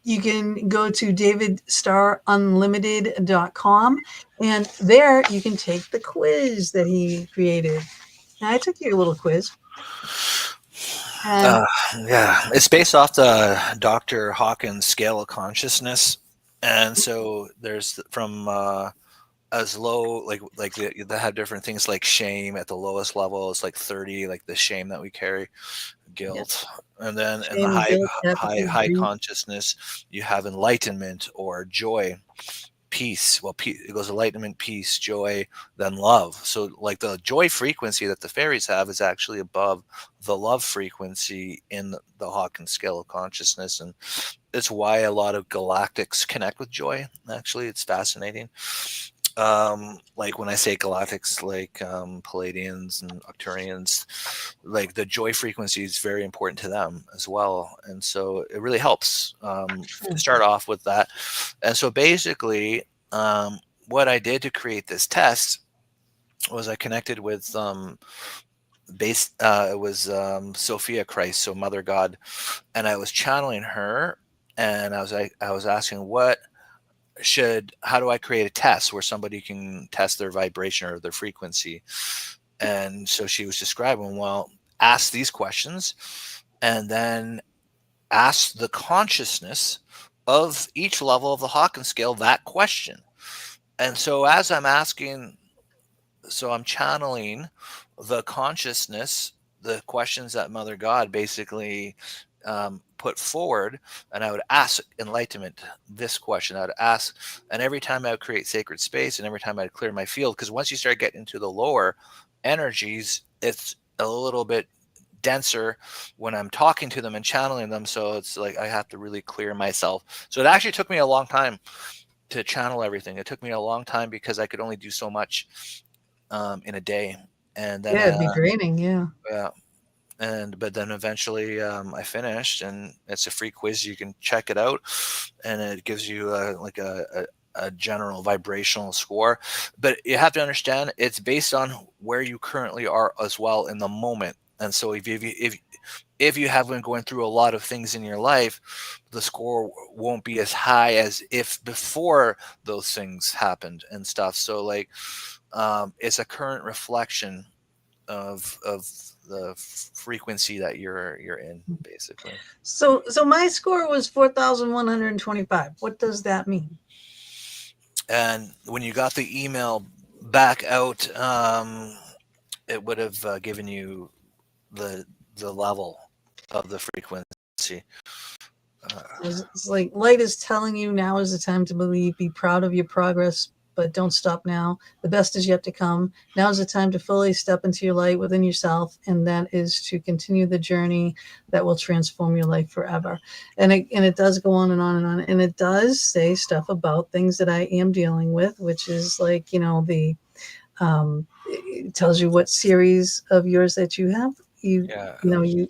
you can go to davidstarrunlimited.com, and there you can take the quiz that he created. Now, I took your little quiz. It's based off the Dr. Hawkins scale of consciousness. And so there's from as low, like they have different things like shame at the lowest level. It's like 30, like the shame that we carry, guilt, and then in the Shame, guilt, apathy, high grief. consciousness, you have enlightenment or joy, peace. Well, it goes enlightenment, peace, joy, then love. So like the joy frequency that the fairies have is actually above the love frequency in the Hawkins scale of consciousness, and it's why a lot of galactics connect with joy. Actually, it's fascinating. Like when I say galactics, like Palladians and Octurians, like the joy frequency is very important to them as well, and so it really helps to start off with that. And so basically, what I did to create this test was I connected with it was Sophia Christ, so Mother God, and I was channeling her, and I was asking how do I create a test where somebody can test their vibration or their frequency? And so she was describing, well, ask these questions and then ask the consciousness of each level of the Hawkins scale that question. And so as I'm asking, so I'm channeling the consciousness, the questions that Mother God basically put forward, and I would ask enlightenment this question. I would ask, and every time I would create sacred space, and every time I'd clear my field, because once you start getting into the lower energies, it's a little bit denser when I'm talking to them and channeling them. So it's like I have to really clear myself. So it actually took me a long time to channel everything. It took me a long time because I could only do so much in a day, and then Yeah, it'd be draining. Yeah. but then eventually I finished, and it's a free quiz. You can check it out, and it gives you like a general vibrational score. But you have to understand it's based on where you currently are as well in the moment. And so if you have been going through a lot of things in your life, the score won't be as high as if before those things happened and stuff. So like it's a current reflection of the frequency that you're in, basically. So my score was 4,125. What does that mean? And when you got the email back out, it would have given you the level of the frequency. It's like light is telling you now is the time to believe. Be proud of your progress, but don't stop now. The best is yet to come. Now is the time to fully step into your light within yourself, and that is to continue the journey that will transform your life forever. And it does go on and on and on. And it does say stuff about things that I am dealing with, which is like, it tells you what series of yours that you have. You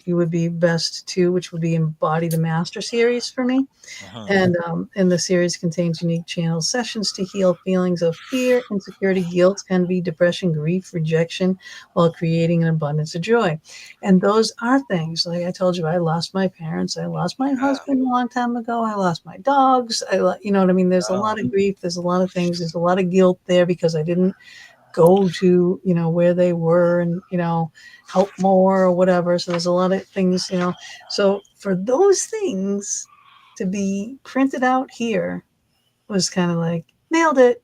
would be best to, which would be Embody the Master series for me. And the series contains unique channel sessions to heal feelings of fear, insecurity, guilt, envy, depression, grief, rejection, while creating an abundance of joy. And those are things like I told you. I lost my parents. I lost my husband a long time ago. I lost my dogs. You know what I mean. There's a lot of grief. There's a lot of things. There's a lot of guilt there because I didn't go to where they were and help more or whatever. So there's a lot of things. So for those things to be printed out here was kind of like nailed it.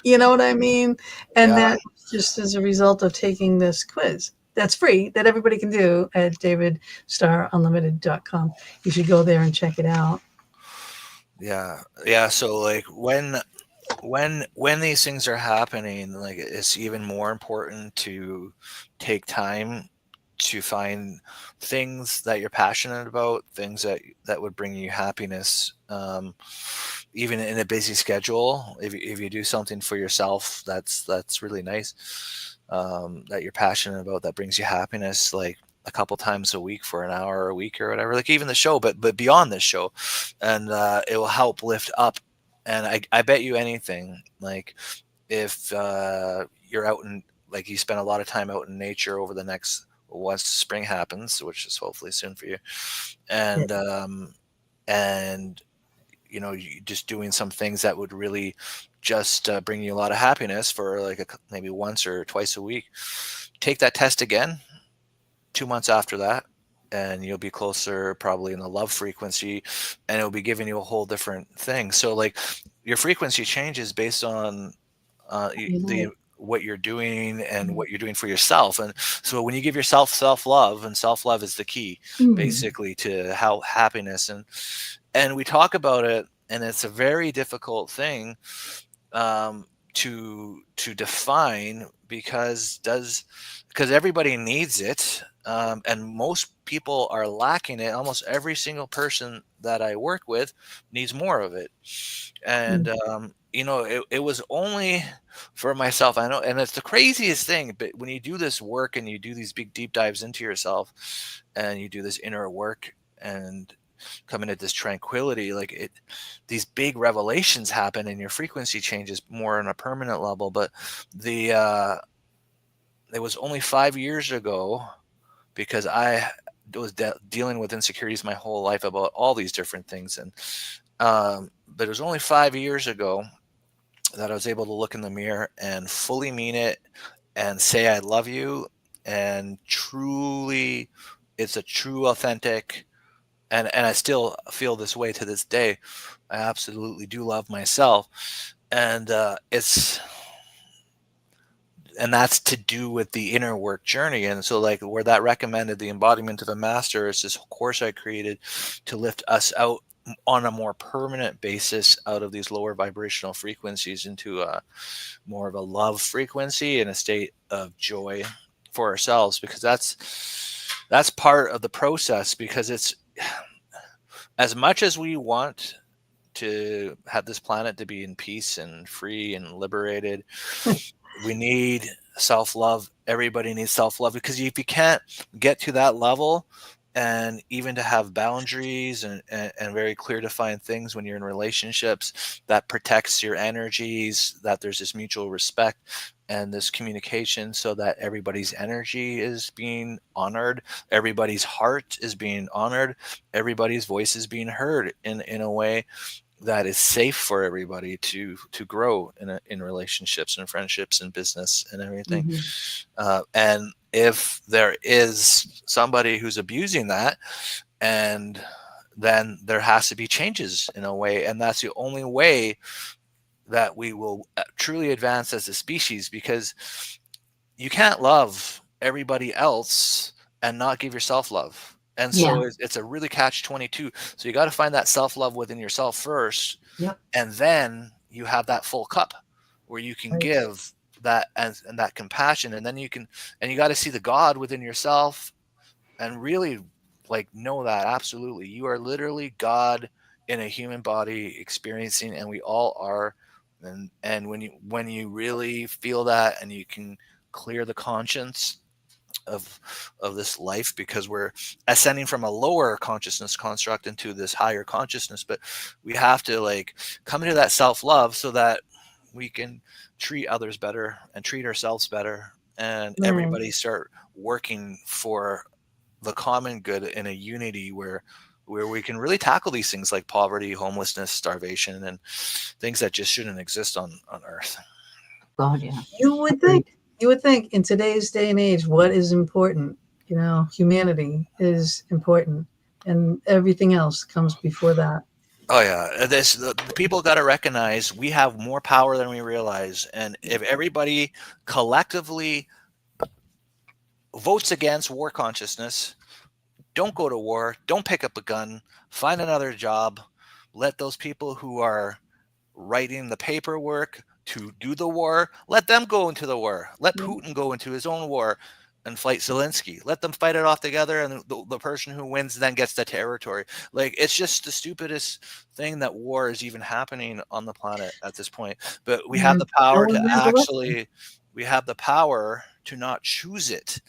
You know what I mean? And that just as a result of taking this quiz that's free, that everybody can do at davidstarunlimited.com. You should go there and check it out. Yeah, so like when these things are happening, like it's even more important to take time to find things that you're passionate about, things that would bring you happiness, even in a busy schedule. If you do something for yourself, that's really nice, that you're passionate about, that brings you happiness, like a couple times a week for an hour a week or whatever, like even the show, but beyond this show, and it will help lift up. And I bet you anything, like if you're out in, like you spend a lot of time out in nature over the next, once spring happens, which is hopefully soon for you, and and you just doing some things that would really just bring you a lot of happiness for like maybe once or twice a week. Take that test again 2 months after that, and you'll be closer probably in the love frequency, and it'll be giving you a whole different thing. So like your frequency changes based on what you're doing and what you're doing for yourself. And so when you give yourself self-love, and self-love is the key basically to how happiness, and we talk about it, and it's a very difficult thing to define, because everybody needs it, and most people are lacking it. Almost every single person that I work with needs more of it. And it was only for myself, I know, and it's the craziest thing, but when you do this work and you do these big deep dives into yourself, and you do this inner work and come into this tranquility, these big revelations happen, and your frequency changes more on a permanent level. But it was only 5 years ago, because I was dealing with insecurities my whole life about all these different things, and but it was only 5 years ago that I was able to look in the mirror and fully mean it and say I love you, and truly, it's a true, authentic, and I still feel this way to this day. I absolutely do love myself, and that's to do with the inner work journey. And so, like, where that recommended the embodiment of a master is this course I created to lift us out on a more permanent basis out of these lower vibrational frequencies into a more of a love frequency and a state of joy for ourselves, because that's part of the process. Because it's, as much as we want to have this planet to be in peace and free and liberated, we need self-love. Everybody needs self-love, because if you can't get to that level, and even to have boundaries and very clear defined things when you're in relationships, that protects your energies, that there's this mutual respect and this communication, so that everybody's energy is being honored, everybody's heart is being honored, everybody's voice is being heard in a way that is safe for everybody to grow in relationships and friendships and business and everything. And if there is somebody who's abusing that, and then there has to be changes in a way, and that's the only way that we will truly advance as a species, because you can't love everybody else and not give yourself love. And so it's a really catch-22. So you got to find that self-love within yourself first. Yep. And then you have that full cup where you can give that and that compassion. And then you got to see the God within yourself and really know that absolutely you are literally God in a human body experiencing, and we all are. And when you really feel that, and you can clear the conscience of this life, because we're ascending from a lower consciousness construct into this higher consciousness, but we have to come into that self-love so that we can treat others better and treat ourselves better, and everybody start working for the common good in a unity where we can really tackle these things like poverty, homelessness, starvation, and things that just shouldn't exist on Earth. God, yeah. You would think in today's day and age, what is important? Humanity is important, and everything else comes before that. Oh yeah, the people got to recognize we have more power than we realize, and if everybody collectively votes against war consciousness, don't go to war, don't pick up a gun, find another job, let those people who are writing the paperwork to do the war, let them go into the war. Let Putin go into his own war and fight Zelensky. Let them fight it off together, and the person who wins then gets the territory. It's just the stupidest thing that war is even happening on the planet at this point. But we have the power we have the power to not choose it.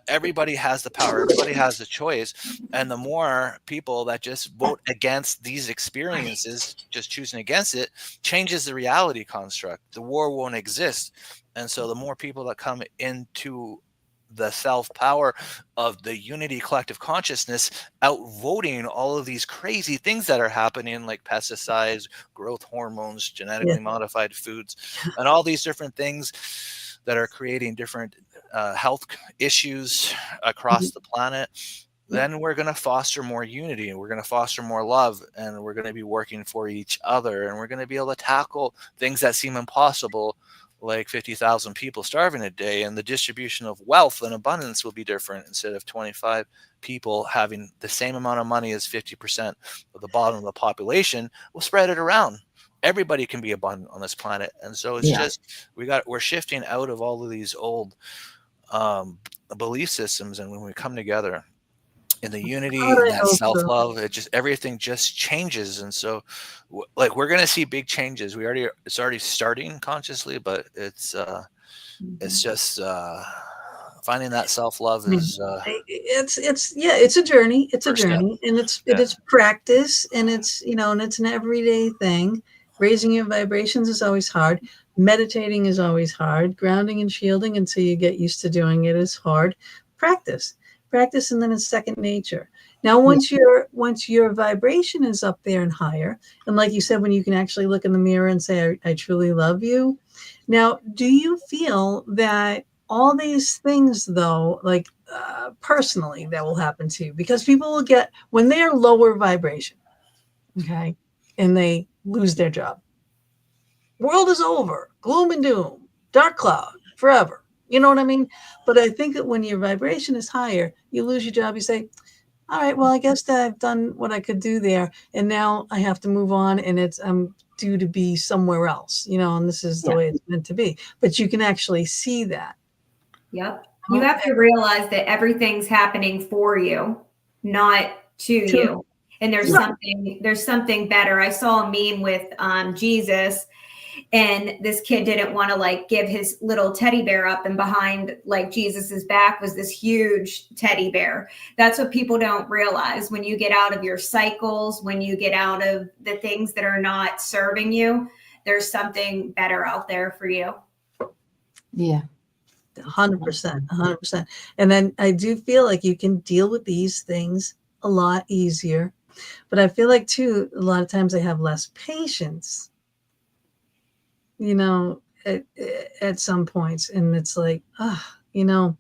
Everybody has the power, everybody has the choice, and the more people that just vote against these experiences, just choosing against it, changes the reality construct. The war won't exist. And so the more people that come into the self-power of the unity collective consciousness, outvoting all of these crazy things that are happening, like pesticides, growth hormones, genetically modified foods, and all these different things that are creating different health issues across the planet. then we're going to foster more unity, and we're going to foster more love, and we're going to be working for each other, and we're going to be able to tackle things that seem impossible, like 50,000 people starving a day, and the distribution of wealth and abundance will be different. Instead of 25 people having the same amount of money as 50% of the bottom of the population, we'll spread it around. Everybody can be abundant on this planet. And so it's just, we're shifting out of all of these old belief systems. And when we come together in the unity and that self-love, everything just changes. And so like, we're going to see big changes. It's already starting consciously, but it's just finding that self-love is it's a journey. It's a journey, and it's practice, and it's, and it's an everyday thing. Raising your vibrations is always hard. Meditating is always hard. Grounding and shielding until you get used to doing it is hard. Practice, and then it's second nature. Now, once your vibration is up there and higher, and like you said, when you can actually look in the mirror and say, I truly love you. Now, do you feel that all these things, though, like personally, that will happen to you? Because people will get, when they're lower vibration, okay, and they lose their job, world is over, gloom and doom, dark cloud, forever. You know what I mean? But I think that when your vibration is higher, you lose your job, you say, all right, well, I guess that I've done what I could do there, and now I have to move on, and I'm due to be somewhere else, and this is the way it's meant to be. But you can actually see that. Yep. You have to realize that everything's happening for you, not to you. And there's something better. I saw a meme with Jesus, and this kid didn't want to like give his little teddy bear up, and behind like Jesus's back was this huge teddy bear. That's what people don't realize. When you get out of your cycles, when you get out of the things that are not serving you, there's something better out there for you. Yeah. 100%. And then I do feel like you can deal with these things a lot easier. But I feel like, too, a lot of times I have less patience, at some points. And it's like, and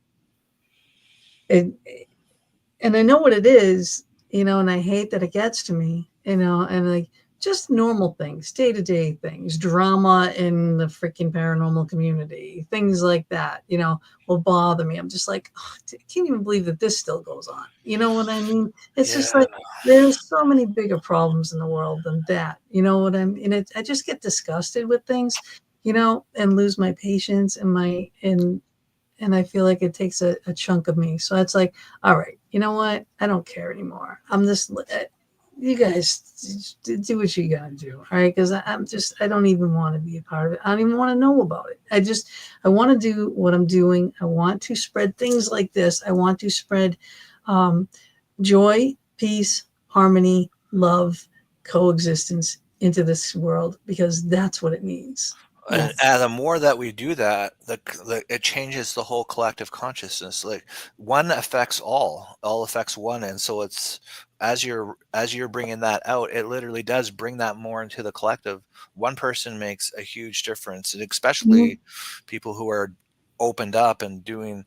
I know what it is, and I hate that it gets to me, and like just normal things, day-to-day things, drama in the freaking paranormal community, things like that, will bother me. I'm just like, I can't even believe that this still goes on. You know what I mean? It's just like, there's so many bigger problems in the world than that. You know what I mean? And I just get disgusted with things, and lose my patience and I feel like it takes a chunk of me. So it's like, all right, you know what? I don't care anymore. I'm just, you guys do what you got to do. All right. Because I don't even want to be a part of it. I don't even want to know about it. I want to do what I'm doing. I want to spread things like this. I want to spread joy, peace, harmony, love, coexistence into this world, because that's what it needs. And the more that we do that, it changes the whole collective consciousness. Like, one affects all affects one. And so it's, as you're bringing that out, it literally does bring that more into the collective. One person makes a huge difference, and especially people who are opened up and doing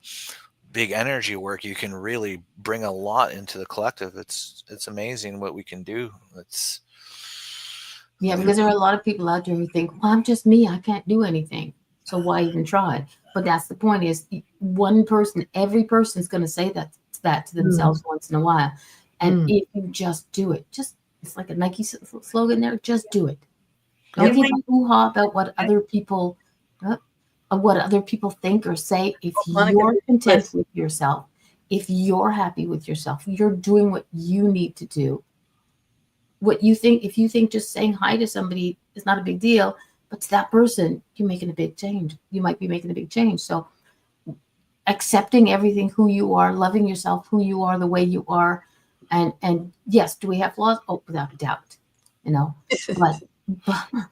big energy work, you can really bring a lot into the collective. It's amazing what we can do. Because there are a lot of people out there who think, well, I'm just me, I can't do anything, so why even try? But that's the point, is every person's going to say that to themselves once in a while. And if you just do it, it's like a Nike slogan there, just do it. Don't give a hoo-ha about what other people think or say. If you're content with yourself, if you're happy with yourself, you're doing what you need to do. What you think, if you think just saying hi to somebody is not a big deal, but to that person, you're making a big change. You might be making a big change. So accepting everything, who you are, loving yourself, who you are, the way you are. And yes, do we have flaws? Oh, without a doubt, but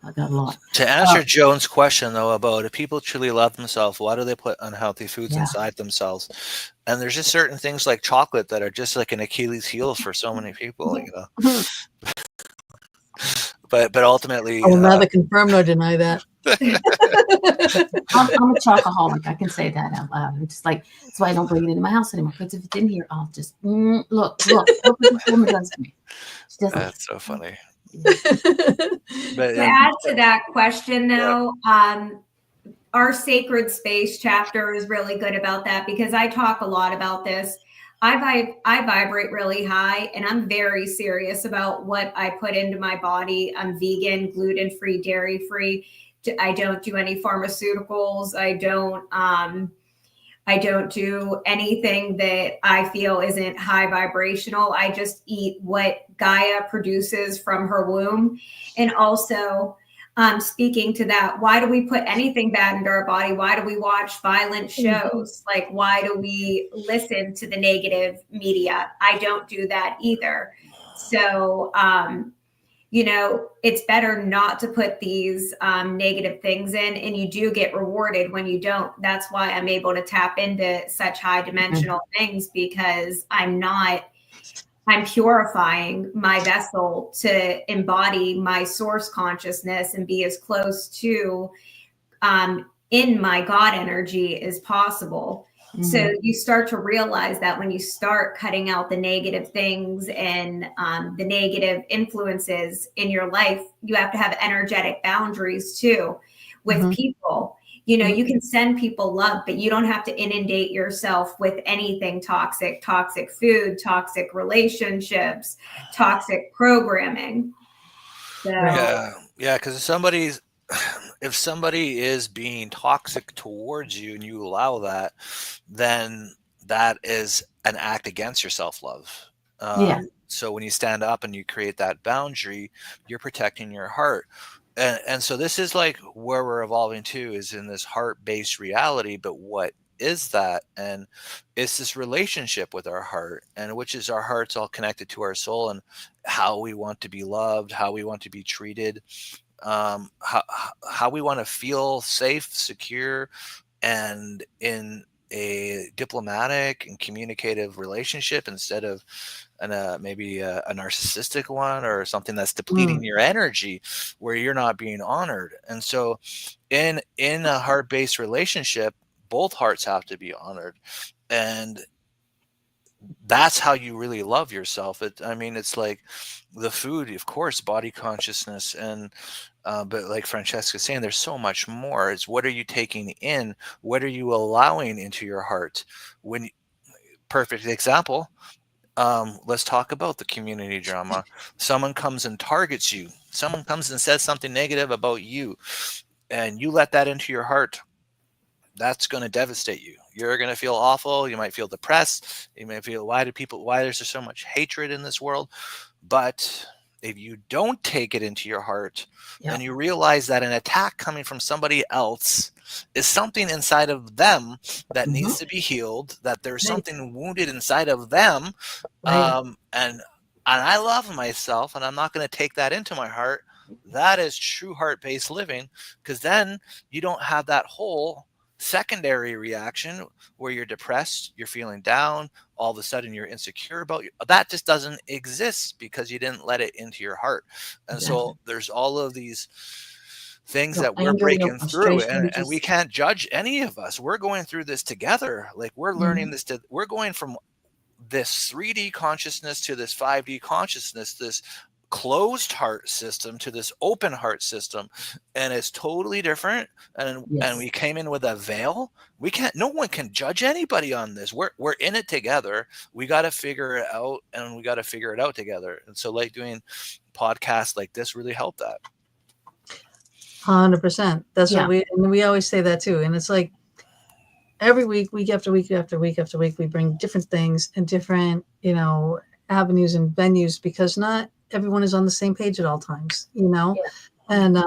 I got a lot. To answer Joan's question, though, about if people truly love themselves, why do they put unhealthy foods inside themselves? And there's just certain things like chocolate that are just like an Achilles heel for so many people, But ultimately, I will neither confirm nor deny that. I'm a chocoholic. I can say that out loud. It's like that's why I don't bring it into my house anymore. Because if it's in here, I'll just look what this woman does to me. She doesn't. That's so funny. Yeah. But To add to that question, Yeah. though, our sacred space chapter is really good about that because I talk a lot about this. I vibrate really high, and I'm very serious about what I put into my body. I'm vegan, gluten-free, dairy-free. I don't do any pharmaceuticals. I don't do anything that I feel isn't high vibrational. I just eat what Gaia produces from her womb. And also, speaking to that, why do we put anything bad into our body? Why do we watch violent shows? Like, why do we listen to the negative media? I don't do that either. So, it's better not to put these negative things in, and you do get rewarded when you don't. That's why I'm able to tap into such high dimensional things, because I'm purifying my vessel to embody my source consciousness and be as close to in my God energy as possible. So you start to realize that when you start cutting out the negative things and the negative influences in your life, you have to have energetic boundaries too with people. You can send people love, but you don't have to inundate yourself with anything toxic food, toxic relationships, toxic programming. So, Yeah, because if somebody is being toxic towards you and you allow that, then that is an act against your self-love. Yeah. So when you stand up and you create that boundary, you're protecting your heart. And so this is like where we're evolving to, is in this heart-based reality. But what is that? And it's this relationship with our heart, and which is our heart's all connected to our soul, and how we want to be loved, how we want to be treated, how we want to feel safe, secure, and in a diplomatic and communicative relationship, instead of maybe a narcissistic one, or something that's depleting your energy, where you're not being honored. And so in a heart-based relationship, both hearts have to be honored, and that's how you really love yourself. It's like the food, of course, body consciousness, and but like Francesca's saying, there's so much more. It's what are you taking in? What are you allowing into your heart? Perfect example. Let's talk about the community drama. Someone comes and targets you. Someone comes and says something negative about you, and you let that into your heart. That's going to devastate you. You're going to feel awful. You might feel depressed. You may feel, why is there so much hatred in this world? But if you don't take it into your heart, and you realize that an attack coming from somebody else is something inside of them that needs to be healed, that there's something wounded inside of them, and I love myself, and I'm not going to take that into my heart. That is true heart-based living, because then you don't have that whole secondary reaction where you're depressed, you're feeling down, all of a sudden you're insecure about you. That just doesn't exist because you didn't let it into your heart. And so there's all of these things that we're breaking through, and we can't judge any of us. We're going through this together. Like, we're learning this, we're going from this 3D consciousness to this 5D consciousness, this closed heart system to this open heart system, and it's totally different. And we came in with a veil. No one can judge anybody on this. We're in it together. We got to figure it out, and we got to figure it out together. And so, like, doing podcasts like this really helped that. 100%. That's what we always say that too. And it's like every week after week after week after week, we bring different things and different, avenues and venues, because not everyone is on the same page at all times, and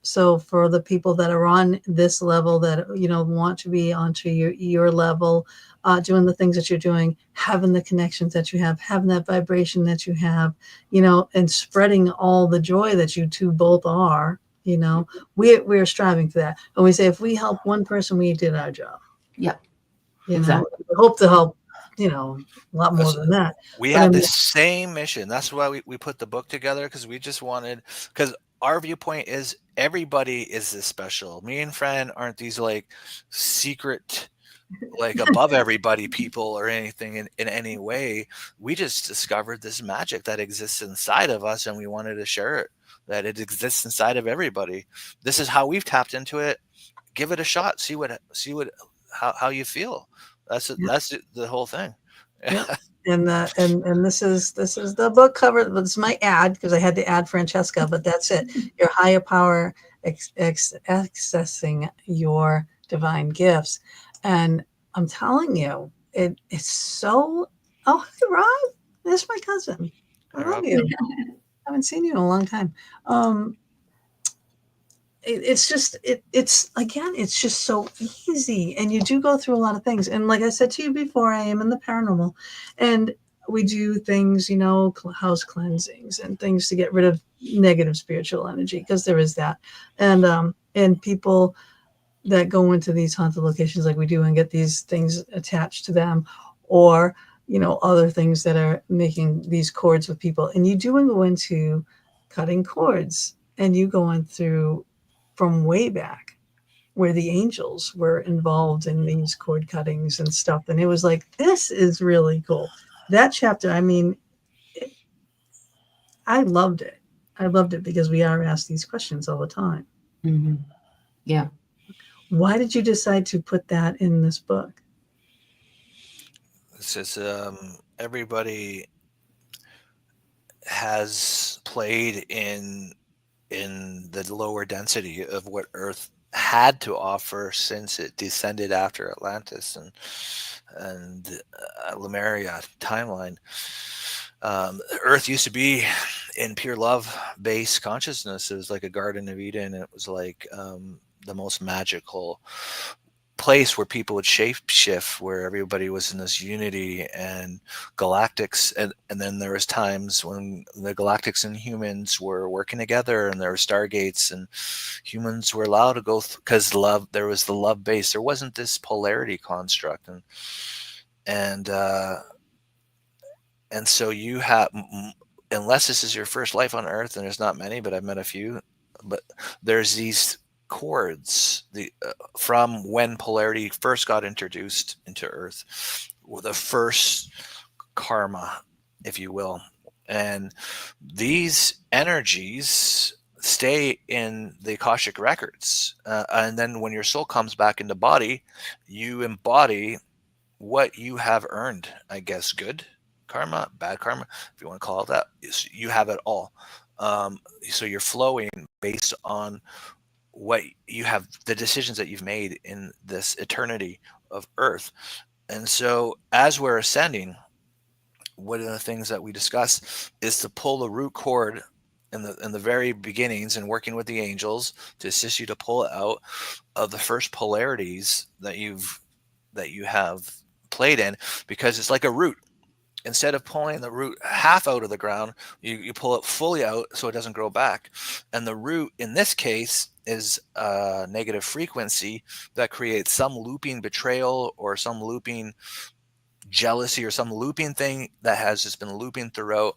so for the people that are on this level that want to be onto your level, doing the things that you're doing, having the connections that you have, having that vibration that you have, and spreading all the joy that you two both are, we're striving for that. And we say, if we help one person, we did our job. Exactly. We hope to help a lot more than that. We had the same mission. That's why we put the book together, because we just wanted, because our viewpoint is everybody is this special. Me and Fran aren't these like secret, like above everybody people or anything in any way. We just discovered this magic that exists inside of us and we wanted to share it, that it exists inside of everybody. This is how we've tapped into it. Give it a shot. See what how you feel. That's the whole thing. Yeah. And this is the book cover. This is my ad because I had to add Francesca, but that's it. Your higher power accessing your divine gifts. And I'm telling you, it's so. Oh, hey, Rob, there's my cousin. I love you. I haven't seen you in a long time. It's just it's again, it's just so easy, and you do go through a lot of things. And like I said to you before, I am in the paranormal, and we do things, house cleansings and things to get rid of negative spiritual energy, because there is that. And people that go into these haunted locations like we do and get these things attached to them, or other things that are making these cords with people, and you do go into cutting cords, and you go in through from way back where the angels were involved in these cord cuttings and stuff. And it was like, this is really cool. That chapter, I mean, I loved it. I loved it because we are asked these questions all the time. Mm-hmm. Yeah. Why did you decide to put that in this book? It's just everybody has played in the lower density of what Earth had to offer since it descended after Atlantis and Lemuria timeline. Earth used to be in pure love-based consciousness. It was like a Garden of Eden. It was like the most magical place where people would shape shift, where everybody was in this unity and galactics, and then there was times when the galactics and humans were working together, and there were stargates, and humans were allowed to go because love. There was the love base. There wasn't this polarity construct, and so you have, unless this is your first life on Earth, and there's not many, but I've met a few, but there's these chords from when polarity first got introduced into Earth, the first karma, if you will, and these energies stay in the Akashic records, and then when your soul comes back into body, you embody what you have earned. I guess good karma, bad karma, if you want to call it that. You have it all. So you're flowing based on what you have, the decisions that you've made in this eternity of Earth. And so as we're ascending, one of the things that we discuss is to pull the root cord in the very beginnings, and working with the angels to assist you to pull it out of the first polarities that you have played in, because it's like a root. Instead of pulling the root half out of the ground, you pull it fully out so it doesn't grow back. And the root in this case is a negative frequency that creates some looping betrayal or some looping jealousy or some looping thing that has just been looping throughout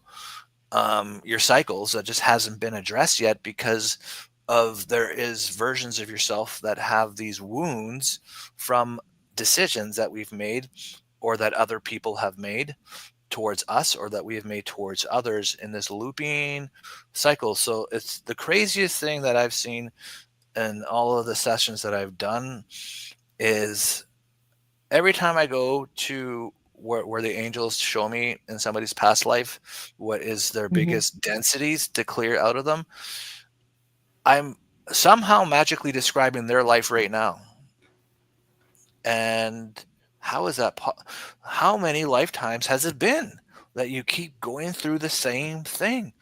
your cycles that just hasn't been addressed yet, because of there is versions of yourself that have these wounds from decisions that we've made or that other people have made towards us, or that we have made towards others in this looping cycle. So it's the craziest thing that I've seen in all of the sessions that I've done is every time I go to where the angels show me in somebody's past life what is their biggest densities to clear out of them, I'm somehow magically describing their life right now. And how is that? How many lifetimes has it been that you keep going through the same thing?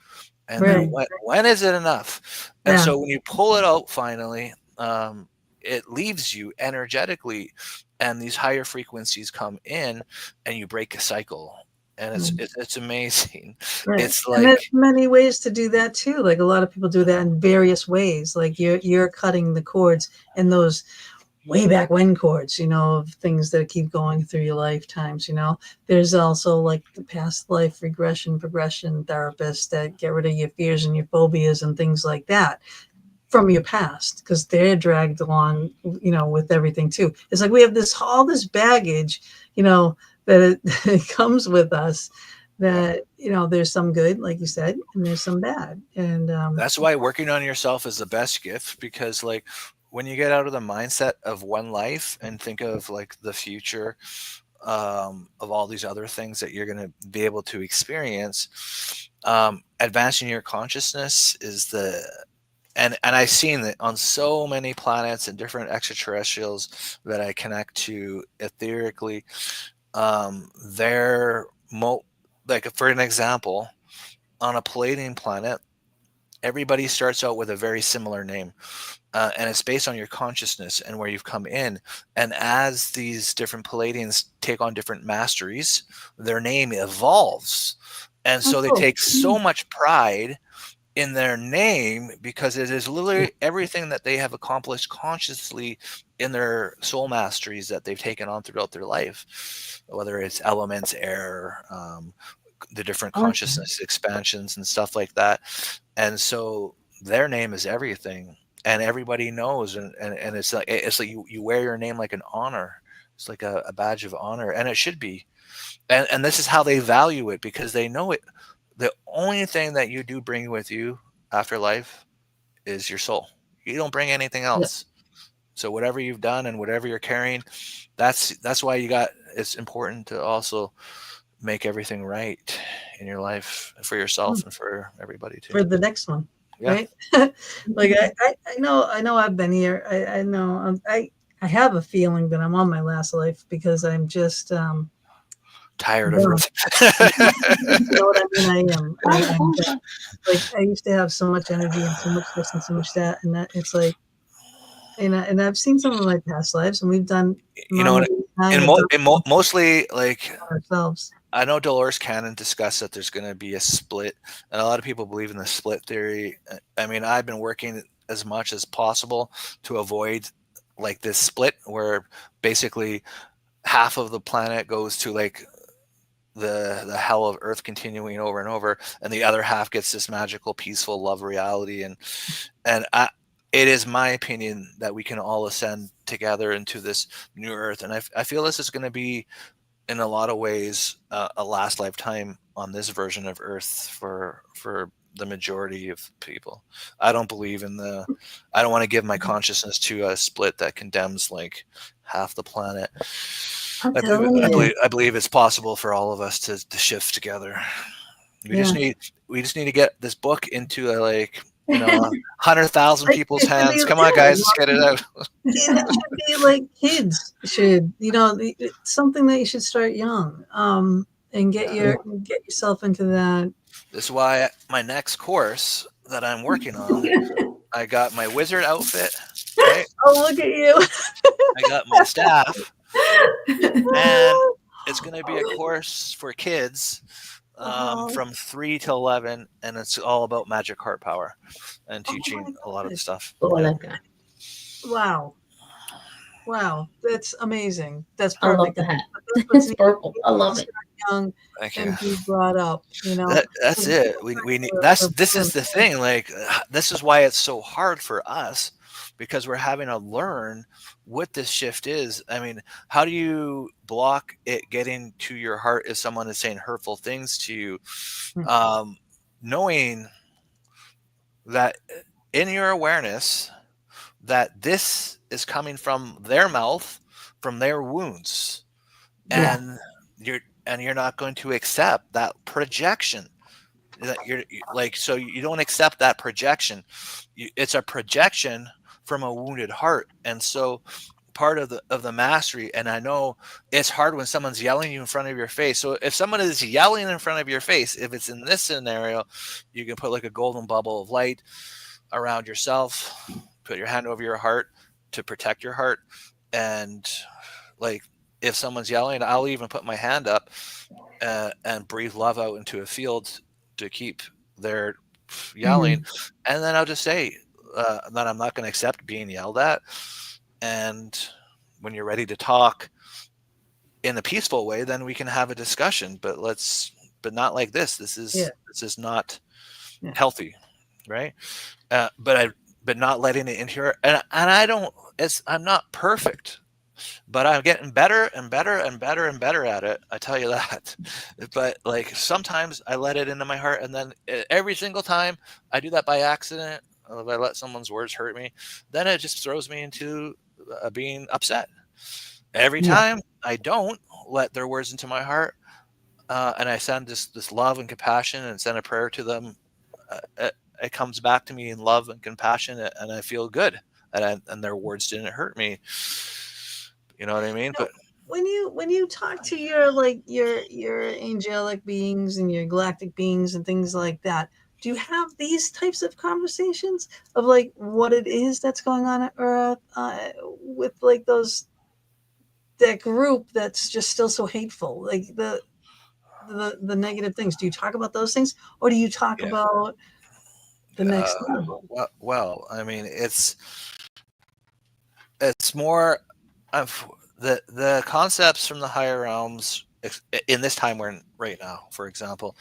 And then when is it enough? And so when you pull it out finally, it leaves you energetically, and these higher frequencies come in, and you break a cycle. And it's amazing. Right. It's like, and there's many ways to do that too. Like a lot of people do that in various ways. Like you're cutting the cords, and those way back when chords, of things that keep going through your lifetimes, There's also like the past life regression progression therapists that get rid of your fears and your phobias and things like that from your past, because they're dragged along, with everything too. It's like we have all this baggage, that it comes with us, that, there's some good, like you said, and there's some bad. And That's why working on yourself is the best gift, because like when you get out of the mindset of one life and think of like the future, of all these other things that you're going to be able to experience, advancing your consciousness is and I've seen it on so many planets and different extraterrestrials that I connect to etherically. They're like, for an example, on a Palladian planet, everybody starts out with a very similar name, and it's based on your consciousness and where you've come in. And as these different Palladians take on different masteries, their name evolves, and so they cool. take so much pride in their name because it is literally everything that they have accomplished consciously in their soul masteries that they've taken on throughout their life, whether it's elements, air, the different consciousness expansions and stuff like that. And so their name is everything, and everybody knows, and it's like you wear your name like an honor. It's like a badge of honor, and it should be. And this is how they value it, because they know it. The only thing that you do bring with you after life is your soul. You don't bring anything else. So whatever you've done and whatever you're carrying, that's why it's important to also make everything right in your life for yourself and for everybody too. For the next one, Yeah. right? Like I know I've been here. I know I have a feeling that I'm on my last life, because I'm just Tired of Earth. you know what I mean? I am. Like I used to have so much energy and so much this and so much that, and that it's like, and I've seen some of my past lives, and we've done, mostly like ourselves. I know Dolores Cannon discussed that there's going to be a split, and a lot of people believe in the split theory. I mean, I've been working as much as possible to avoid like this split, where basically half of the planet goes to like the hell of Earth continuing over and over, and the other half gets this magical, peaceful love reality. And it is my opinion that we can all ascend together into this new Earth, and I feel this is going to be, in a lot of ways, a last lifetime on this version of Earth for the majority of people. I don't believe in I don't want to give my consciousness to a split that condemns like half the planet. I believe it's possible for all of us to shift together. We just need to get this book into 100,000 people's hands. Come on, guys, let's get it out. It should be like kids should, something that you should start young, and get yourself into that. This is why my next course that I'm working on, I got my wizard outfit. Right? Oh, look at you! I got my staff, and it's going to be a course for kids from 3 to 11, and it's all about magic heart power and teaching a lot of the stuff. Oh, I like that. Wow, that's amazing. That's perfect. I love the hat. It's purple. I love it. Young and be brought up, That's it. We need. This is the thing. Like, this is why it's so hard for us, because we're having to learn what this shift is. I mean, how do you block it getting to your heart if someone is saying hurtful things to you, knowing that in your awareness that this is coming from their mouth, from their wounds, and you're not going to accept that projection. That you're like, so you don't accept that projection. It's a projection from a wounded heart. And so part of the mastery, and I know it's hard when someone's yelling you in front of your face. So if someone is yelling in front of your face, if it's in this scenario, you can put like a golden bubble of light around yourself, put your hand over your heart to protect your heart. And like, if someone's yelling, I'll even put my hand up and breathe love out into a field to keep their yelling. And then I'll just say that I'm not going to accept being yelled at. and when you're ready to talk in a peaceful way, then we can have a discussion. But not like this. This is not healthy, right? But not letting it into your, and I don't. I'm not perfect, but I'm getting better and better and better and better at it. I tell you that. But like sometimes I let it into my heart, and then every single time I do that by accident, if I let someone's words hurt me, then it just throws me into being upset. Every time I don't let their words into my heart, and I send this love and compassion and send a prayer to them, it comes back to me in love and compassion, and I feel good. And their words didn't hurt me. You know what I mean? But when you talk to your angelic beings and your galactic beings and things like that, do you have these types of conversations of like what it is that's going on at Earth with like that group that's just still so hateful, like the negative things? Do you talk about those things, or do you talk about the next level? Well, I mean, it's more of the concepts from the higher realms in this time we're in right now, for example,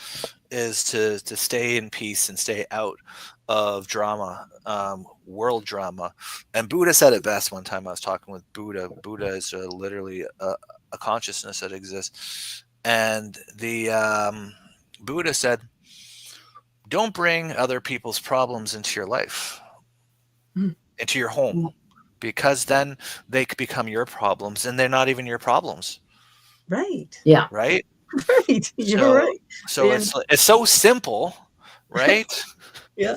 is to stay in peace and stay out of drama, world drama. And Buddha said it best one time. I was talking with Buddha. Buddha is literally a consciousness that exists. And the Buddha said, don't bring other people's problems into your life, into your home, because then they could become your problems, and they're not even your problems. Right. Yeah. Right. Right. You're right. So it's so simple, right? Yeah.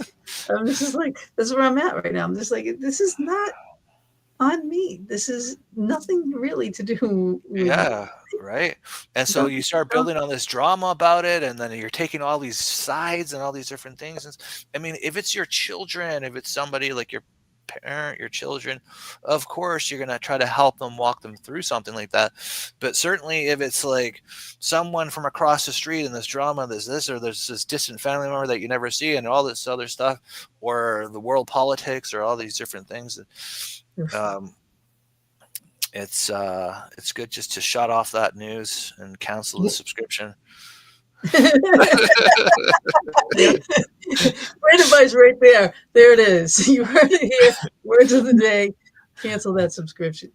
This is where I'm at right now. I'm just like, this is not on me. This is nothing really to do with right. And so you start building on this drama about it, and then you're taking all these sides and all these different things. And I mean, if it's your children, if it's somebody like your parent, your children, of course you're going to try to help them, walk them through something like that. But certainly if it's like someone from across the street and this drama, there's this, or there's this distant family member that you never see, and all this other stuff, or the world politics, or all these different things, it's good just to shut off that news and cancel the subscription. Great advice right there. There it is. You heard it here. Words of the day. Cancel that subscription.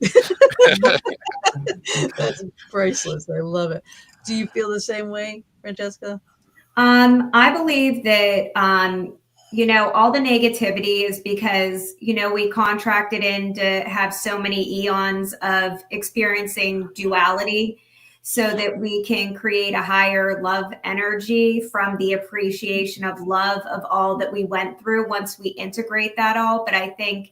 That's priceless. I love it. Do you feel the same way, Francesca? I believe that all the negativity is because, we contracted in to have so many eons of experiencing duality, so that we can create a higher love energy from the appreciation of love of all that we went through once we integrate that all. But I think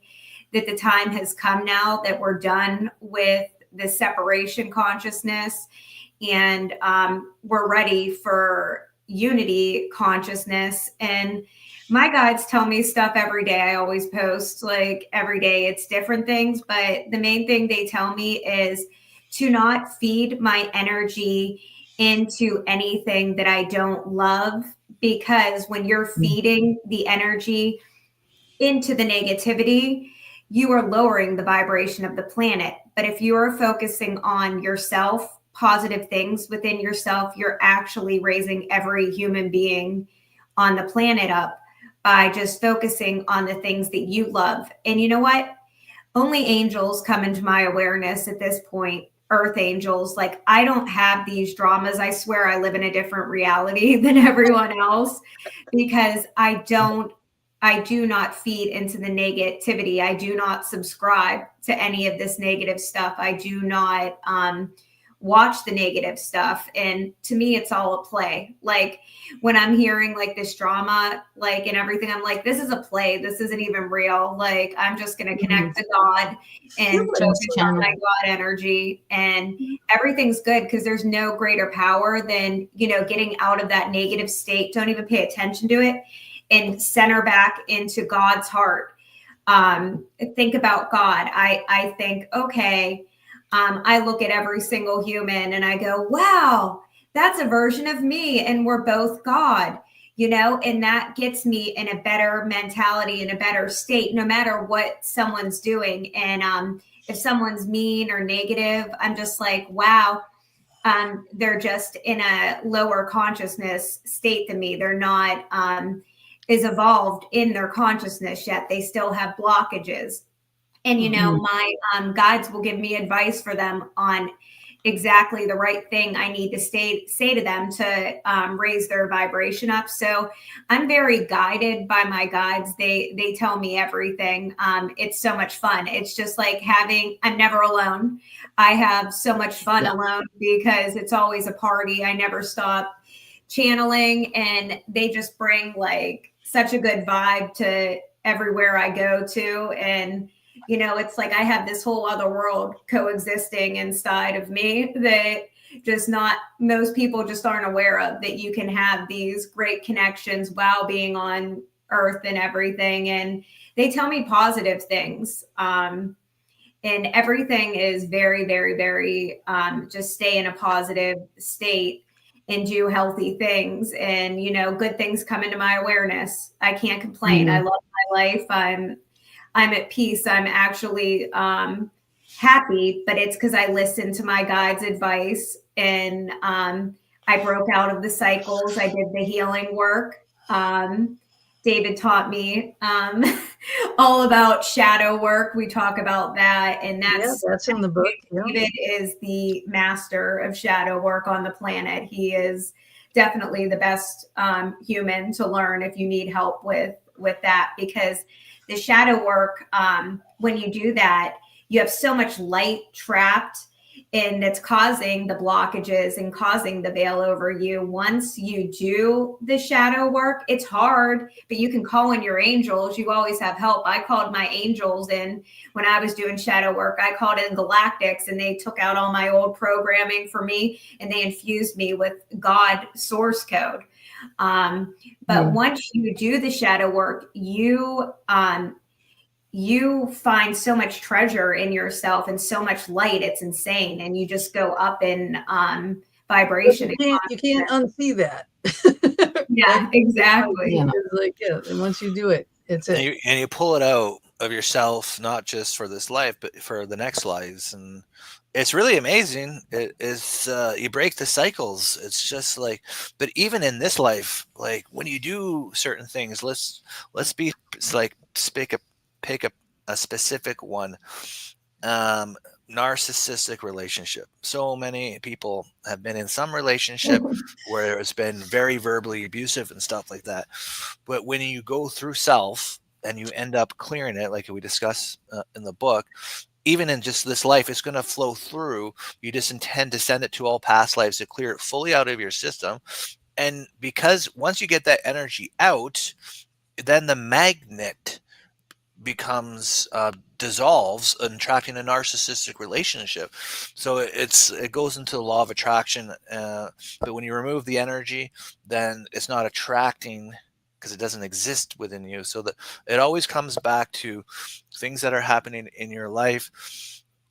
that the time has come now that we're done with the separation consciousness, and we're ready for unity consciousness. And my guides tell me stuff every day. I always post, like, every day it's different things, but the main thing they tell me is to not feed my energy into anything that I don't love, because when you're feeding the energy into the negativity, you are lowering the vibration of the planet. But if you are focusing on yourself, positive things within yourself, you're actually raising every human being on the planet up by just focusing on the things that you love. And you know what? Only angels come into my awareness at this point, earth angels. Like, I don't have these dramas. I swear I live in a different reality than everyone else, because I do not feed into the negativity. I do not subscribe to any of this negative stuff. I do not watch the negative stuff. And to me, it's all a play. Like, when I'm hearing like this drama, like, and everything, I'm like, this is a play. This isn't even real. Like, I'm just going to connect to God and focus on my God energy, and everything's good, because there's no greater power than, getting out of that negative state. Don't even pay attention to it, and center back into God's heart. Think about God. I think, okay, I look at every single human and I go, wow, that's a version of me, and we're both God, and that gets me in a better mentality, in a better state, no matter what someone's doing. And if someone's mean or negative, I'm just like, wow, they're just in a lower consciousness state than me. They're not as evolved in their consciousness yet. They still have blockages. And, my guides will give me advice for them on exactly the right thing I need to say to them to raise their vibration up. So I'm very guided by my guides. They tell me everything. It's so much fun. It's just like I'm never alone. I have so much fun alone because it's always a party. I never stop channeling, and they just bring like such a good vibe to everywhere I go to. And it's like I have this whole other world coexisting inside of me that just not most people just aren't aware of, that you can have these great connections while being on earth and everything. And they tell me positive things. And everything is very, very, very just stay in a positive state and do healthy things. And, good things come into my awareness. I can't complain. I love my life. I'm at peace. I'm actually happy, but it's because I listened to my guide's advice, and I broke out of the cycles. I did the healing work. David taught me all about shadow work. We talk about that, and that's in the book. David is the master of shadow work on the planet. He is definitely the best human to learn if you need help with that, because the shadow work, when you do that, you have so much light trapped, and it's causing the blockages and causing the veil over you. Once you do the shadow work, it's hard, but you can call in your angels. You always have help. I called my angels in when I was doing shadow work. I called in Galactics, and they took out all my old programming for me, and they infused me with God source code. But once you do the shadow work, you find so much treasure in yourself and so much light. It's insane. And you just go up in vibration. You can't unsee that. Yeah, exactly. It's like, and once you do it, it's it. And you pull it out of yourself, not just for this life, but for the next lives. And it's really amazing. It is, you break the cycles. It's just like, but even in this life, like when you do certain things, let's be, it's like pick a specific one. Narcissistic relationship. So many people have been in some relationship where it's been very verbally abusive and stuff like that. But when you go through self and you end up clearing it, like we discuss in the book, even in just this life, it's going to flow through. You just intend to send it to all past lives to clear it fully out of your system. And because once you get that energy out, then the magnet becomes dissolves and trapping a narcissistic relationship. So it goes into the law of attraction, but when you remove the energy, then it's not attracting because it doesn't exist within you. So that it always comes back to things that are happening in your life,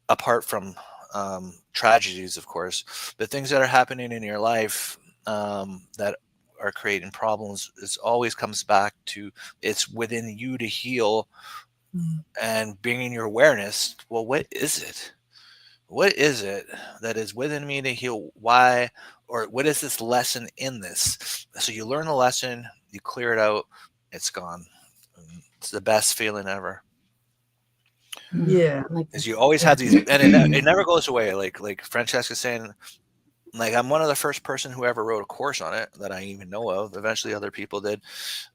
apart from tragedies, of course, but things that are happening in your life that are creating problems. It always comes back to it's within you to heal. And bringing your awareness, well, what is it? What is it that is within me to heal? Why? Or what is this lesson in this? So you learn the lesson, you clear it out, it's gone. It's the best feeling ever. Yeah. Because you always have these, and it never goes away. Like Francesca's saying, like I'm one of the first person who ever wrote a course on it that I even know of. Eventually other people did.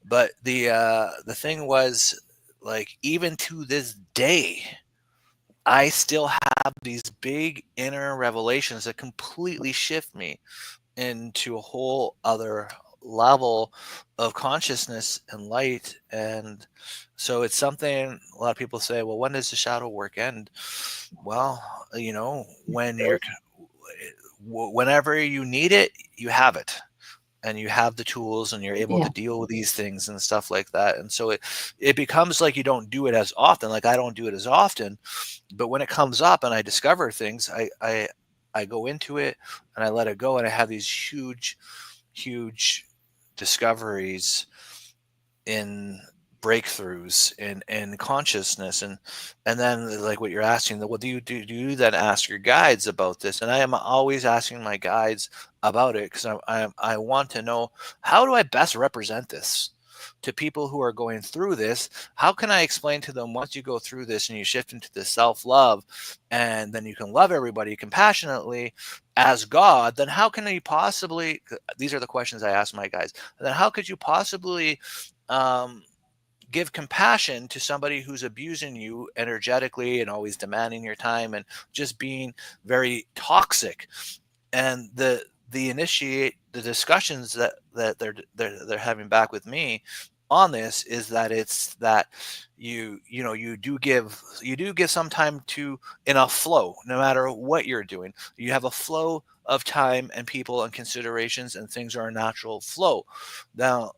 But the thing was, like, even to this day, I still have these big inner revelations that completely shift me into a whole other level of consciousness and light. And so it's something a lot of people say, well, when does the shadow work end? Well, whenever you need it, you have it. And you have the tools and you're able to deal with these things and stuff like that. And so it becomes like you don't do it as often. Like I don't do it as often, but when it comes up and I discover things, I go into it and I let it go. And I have these huge discoveries in breakthroughs in consciousness. And then, like what you're asking, well, do you then ask your guides about this? And I am always asking my guides about it, because I want to know, how do I best represent this to people who are going through this? How can I explain to them, once you go through this and you shift into the self-love, and then you can love everybody compassionately as God, then how can you possibly, these are the questions I ask my guys, then how could you possibly um, give compassion to somebody who's abusing you energetically and always demanding your time and just being very toxic? And the discussions that they're having back with me on this is that it's that you do give some time to, in a flow, no matter what you're doing, you have a flow of time and people and considerations, and things are a natural flow. Now,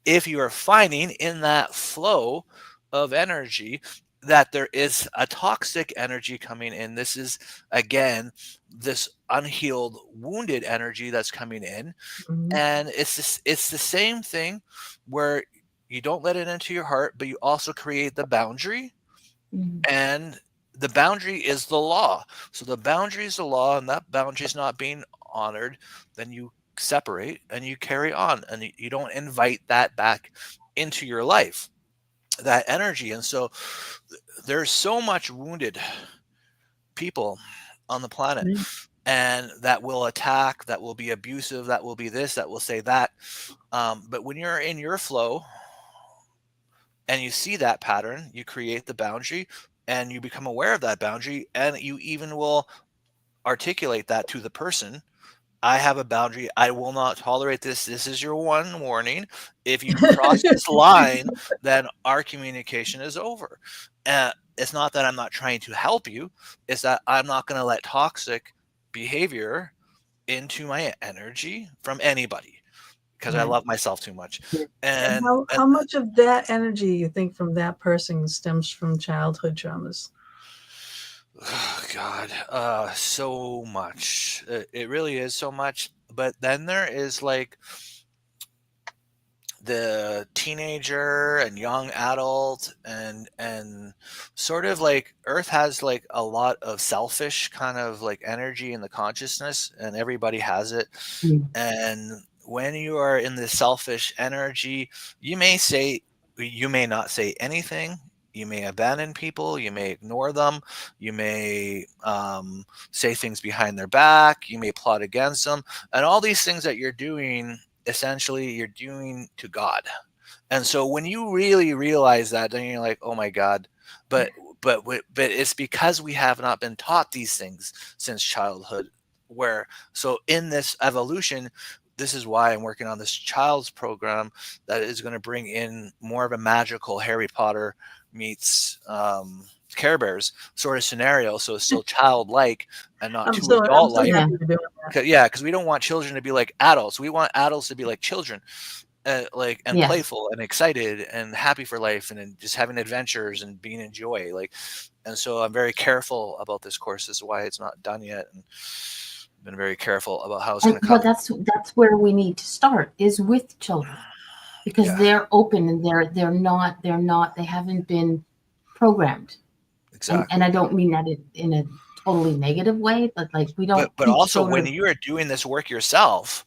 if you are finding in that flow of energy that there is a toxic energy coming in, this is again this unhealed, wounded energy that's coming in. Mhm. And it's the same thing where you don't let it into your heart, but you also create the boundary. Mhm. And the boundary is the law. So the boundary is the law, and that boundary is not being honored, then you separate and you carry on, and you don't invite that back into your life, that energy. And so there's so much wounded people on the planet, Right. and that will attack, that will be abusive, that will be this, that will say that. But when you're in your flow and you see that pattern, you create the boundary, and you become aware of that boundary, and you even will articulate that to the person. I have a boundary. I will not tolerate this. This is your one warning. If you cross this line, then our communication is over. It's not that I'm not trying to help you. It's that I'm not going to let toxic behavior into my energy from anybody, because I Right. love myself too much. And And, how much of that energy you think from that person stems from childhood traumas? oh God, so much. It really is so much. But then there is like the teenager and young adult, and sort of like Earth has like a lot of selfish kind of like energy in the consciousness, and everybody has it. Mm. And when you are in this selfish energy, you may say, you may not say anything. You may abandon people. You may ignore them. You may say things behind their back. You may plot against them. And all these things that you're doing, essentially, you're doing to God. And so when you really realize that, then you're like, oh my God. But but it's because we have not been taught these things since childhood. Where so in this evolution, this is why I'm working on this child's program that is going to bring in more of a magical Harry Potter meets Care Bears sort of scenario. So it's still childlike and not too I'm adult so like. Yeah. happy you're doing that. Yeah, because we don't want children to be like adults. We want adults to be like children, like, and Yes. playful and excited and happy for life, and just having adventures and being in joy. Like, and so I'm very careful about this course. This is why it's not done yet, and been very careful about how it's And going to well, come. that's where we need to start, is with children, because Yeah, they're open and they haven't been programmed. exactly. And I don't mean that in a totally negative way, but like we don't But teach also when children. you are doing this work yourself,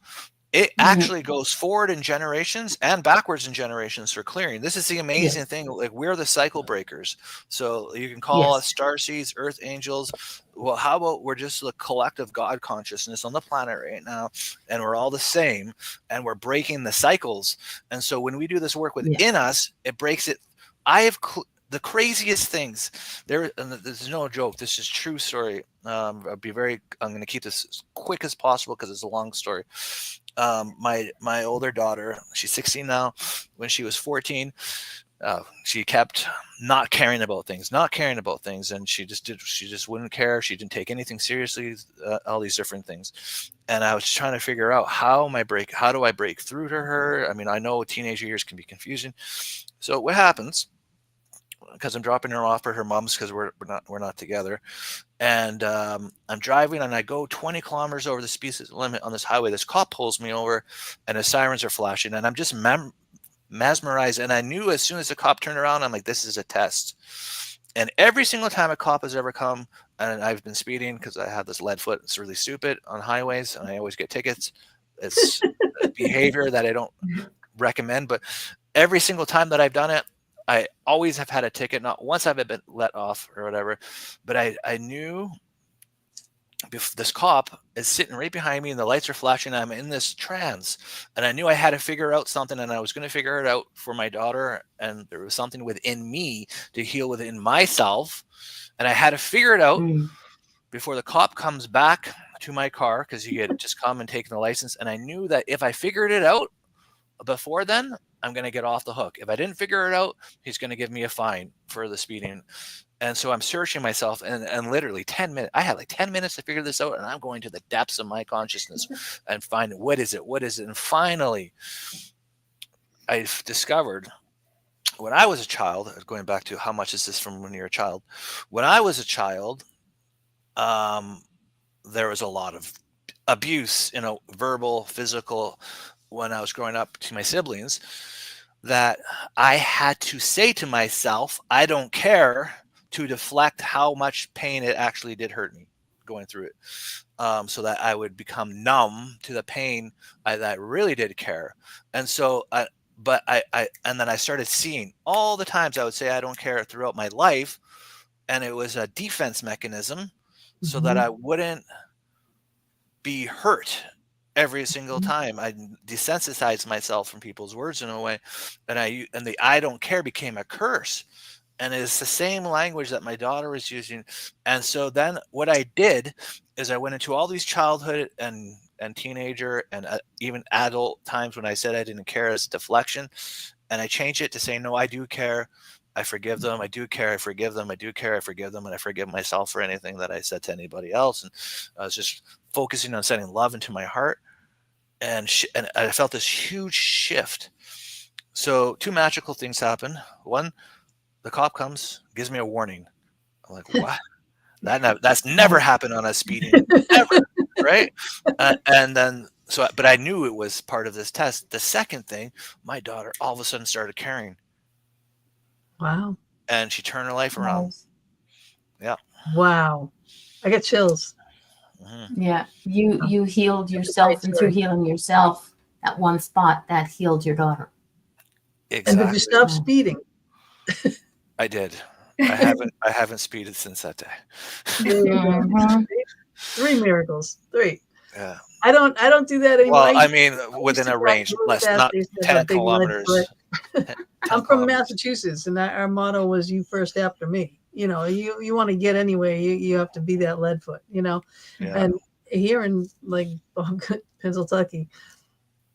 it Mhm. actually goes forward in generations and backwards in generations for clearing. This is the amazing Yes. thing. Like, we're the cycle breakers. So you can call us Yes. star seeds, earth angels. Well, how about we're just the collective God consciousness on the planet right now, and we're all the same, and we're breaking the cycles. And so when we do this work within Yes. us, it breaks it. I have the craziest things there, and this is no joke. This is true story. I'm going to keep this as quick as possible because it's a long story. My older daughter, she's 16 now. When she was 14, she kept not caring about things, and she just wouldn't care. She didn't take anything seriously. All these different things, and I was trying to figure out how do I break through to her. I mean, I know teenage years can be confusing. So what happens? Because I'm dropping her off at her mom's because we're not together, and I'm driving, and I go 20 kilometers over the speed limit on this highway. This cop pulls me over, and his sirens are flashing, and I'm just mesmerized. And I knew as soon as the cop turned around, I'm like, this is a test. And every single time a cop has ever come, and I've been speeding because I have this lead foot, it's really stupid on highways, and I always get tickets. It's a behavior that I don't recommend, but every single time that I've done it, I always have had a ticket. Not once I've been let off or whatever, but I knew this cop is sitting right behind me and the lights are flashing. I'm in this trance, and I knew I had to figure out something, and I was going to figure it out for my daughter. And there was something within me to heal within myself, and I had to figure it out before the cop comes back to my car, because he had just come and taken the license. And I knew that if I figured it out before then, I'm going to get off the hook. If I didn't figure it out, he's going to give me a fine for the speeding. And so I'm searching myself, and literally 10 minutes, I had like 10 minutes to figure this out. And I'm going to the depths of my consciousness and find what is it? And finally, I've discovered, when I was a child, going back to how much is this from when you're a child? When I was a child, there was a lot of abuse, verbal, physical, when I was growing up, to my siblings, that I had to say to myself, I don't care, to deflect how much pain it actually did hurt me going through it. So that I would become numb to the pain that I really did care. And so, and then I started seeing all the times I would say I don't care throughout my life. And it was a defense mechanism so that I wouldn't be hurt every single time. I desensitized myself from people's words in a way, and the I don't care became a curse. And it's the same language that my daughter was using. And so then what I did is I went into all these childhood and teenager and even adult times when I said I didn't care as deflection, and I changed it to say, no, I do care. I forgive them. I do care. I forgive them. I do care. I forgive them. And I forgive myself for anything that I said to anybody else. And I was just focusing on sending love into my heart. And I felt this huge shift. So 2 magical things happen. One, the cop comes, gives me a warning. I'm like, what? That's never happened on a speeding, ever, right? And then, but I knew it was part of this test. The second thing, my daughter all of a sudden started caring. Wow. And she turned her life around. Yeah. Wow. I get chills. Yeah. You healed yourself, and through healing yourself at one spot, that healed your daughter. Exactly. And did you stop speeding? I did. I haven't speeded since that day. 3 miracles. 3. Yeah. I don't do that anymore. Well, I mean, within a range, not 10 kilometers. I'm from Massachusetts, and our motto was "You first, after me." You want to get anywhere, you have to be that lead foot. Yeah. And here in like Pennsylvania,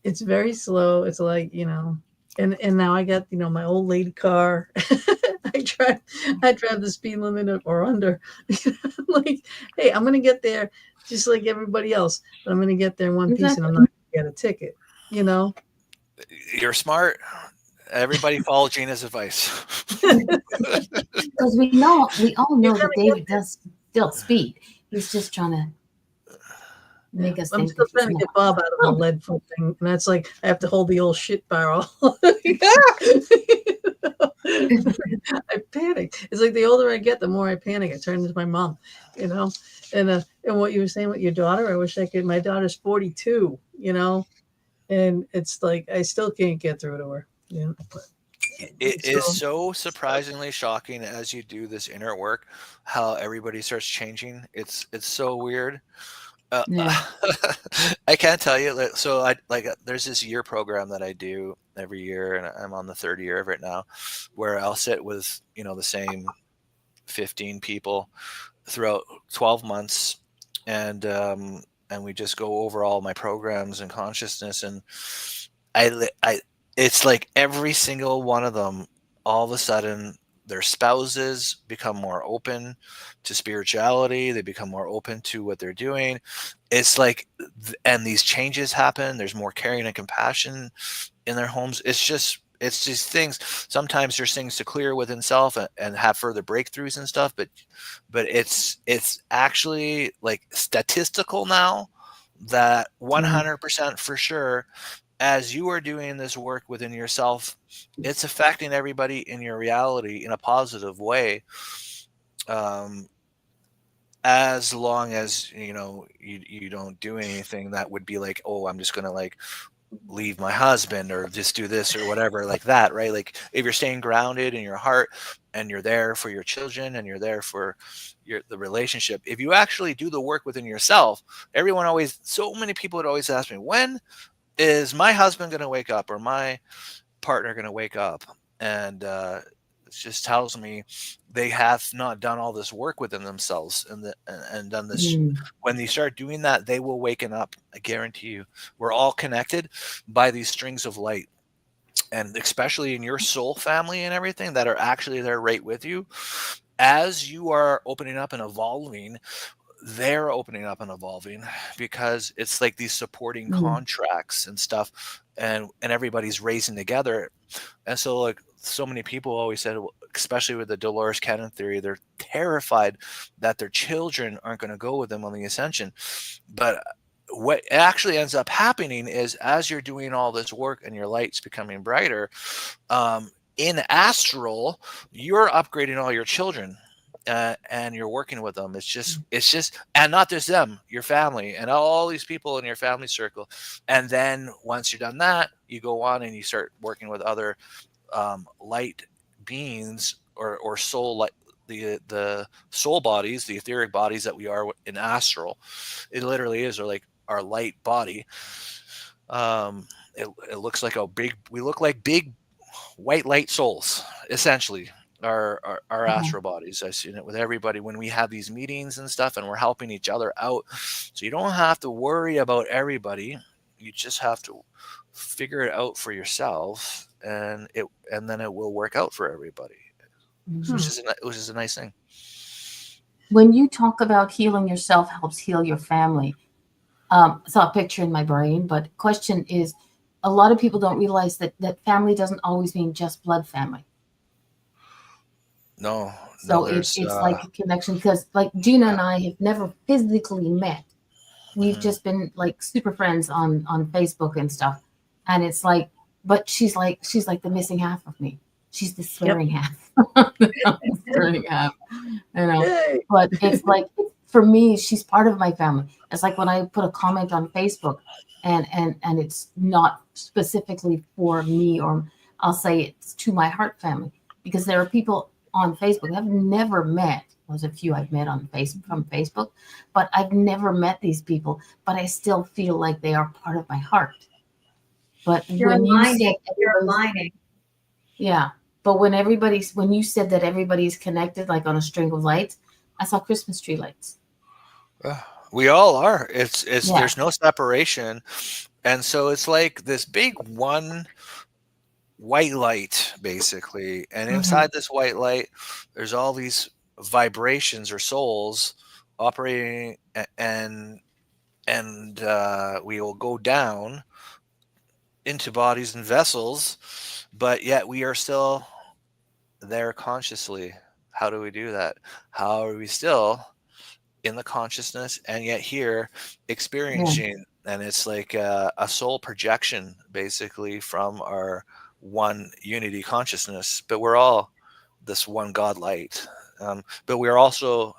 it's very slow. It's like and now I got my old lady car. I drive the speed limit or under. Like, hey, I'm gonna get there just like everybody else, but I'm gonna get there in one piece, and I'm not gonna get a ticket. You're smart. Everybody follow Gina's advice. Because we all know that David does still speed. He's just trying to make us think. I'm still trying to get Bob out of the lead foot thing, and that's like I have to hold the old shit barrel. I panic. It's like the older I get, the more I panic. I turn into my mom, And what you were saying with your daughter, I wish I could. My daughter's 42, and it's like I still can't get through to her. But it is so surprisingly shocking as you do this inner work, how everybody starts changing. It's so weird. I can't tell you. So there's this year program that I do every year, and I'm on the 3rd year of it now, where I'll sit with the same 15 people throughout 12 months, and we just go over all my programs and consciousness, and it's like every single one of them, all of a sudden, their spouses become more open to spirituality. They become more open to what they're doing. It's like, and these changes happen. There's more caring and compassion in their homes. It's just things. Sometimes there's things to clear within self and have further breakthroughs and stuff. But it's actually like statistical now that 100% for sure. as you are doing this work within yourself, it's affecting everybody in your reality in a positive way. Um, as long as you don't do anything that would be like, oh, I'm just gonna like leave my husband or just do this or whatever like that, right? Like if you're staying grounded in your heart and you're there for your children and you're there for the relationship, if you actually do the work within yourself, so many people would always ask me, when is my husband going to wake up or my partner going to wake up? And it just tells me they have not done all this work within themselves and done this. When they start doing that, they will waken up. I guarantee you. We're all connected by these strings of light, and especially in your soul family and everything that are actually there right with you. As you are opening up and evolving, they're opening up and evolving, because it's like these supporting contracts and stuff, and everybody's raising together. And so like so many people always said, especially with the Dolores Cannon theory, they're terrified that their children aren't going to go with them on the ascension. But what actually ends up happening is, as you're doing all this work and your light's becoming brighter, in astral, you're upgrading all your children. And you're working with them. It's just, and not just them, your family and all these people in your family circle. And then once you're done that, you go on and you start working with other light beings or soul, like the soul bodies, the etheric bodies that we are in astral. It literally is, or like our light body. It looks like we look like big white light souls, essentially. Our astral bodies. I've seen it with everybody when we have these meetings and stuff, and we're helping each other out. So you don't have to worry about everybody. You just have to figure it out for yourself, and then it will work out for everybody, which is a nice thing. When you talk about healing yourself helps heal your family, saw a picture in my brain, but question is, a lot of people don't realize that family doesn't always mean just blood family. So it's like a connection, because like Gina and I have never physically met. We've just been like super friends on Facebook and stuff. And it's like, but she's like the missing half of me. She's the swearing half. The swearing half. But it's like, for me, she's part of my family. It's like when I put a comment on Facebook and it's not specifically for me, or I'll say it's to my heart family, because there are people on Facebook I've never met. There's a few I've met on Facebook from Facebook, but I've never met these people, but I still feel like they are part of my heart. But you're aligning. Yeah. But when you said that everybody's connected, like on a string of lights, I saw Christmas tree lights. We all are. It's There's no separation. And so it's like this big one white light, basically. And inside this white light, there's all these vibrations or souls operating, and we will go down into bodies and vessels, but yet we are still there consciously. How do we do that? How are we still in the consciousness and yet here experiencing? And it's like a soul projection, basically, from our one unity consciousness. But we're all this one God light. But we're also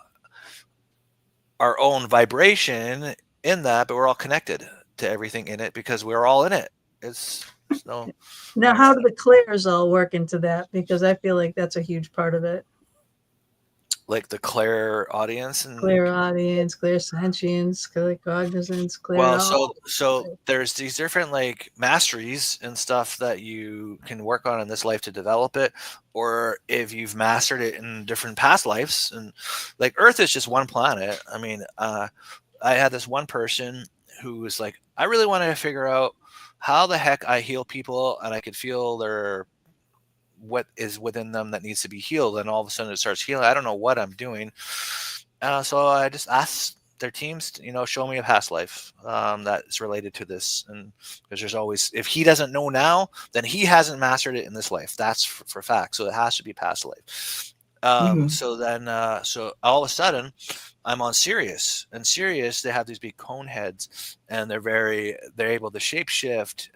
our own vibration in that, but we're all connected to everything in it because we're all in it. Now, how do the clairs all work into that? Because I feel like that's a huge part of it. Like the clairaudience and clairaudience, clairsentience, claircognizance, so there's these different like masteries and stuff that you can work on in this life to develop it, or if you've mastered it in different past lives. And like Earth is just one planet. I mean, I had this one person who was like, I really wanted to figure out how the heck I heal people, and I could feel what is within them that needs to be healed, and all of a sudden it starts healing. I don't know what I'm doing. So I just asked their teams to, show me a past life that's related to this. And because there's always, if he doesn't know now, then he hasn't mastered it in this life. That's for fact. So it has to be past life. So then, so all of a sudden I'm on Sirius, and Sirius, they have these big cone heads, and they're able to shapeshift,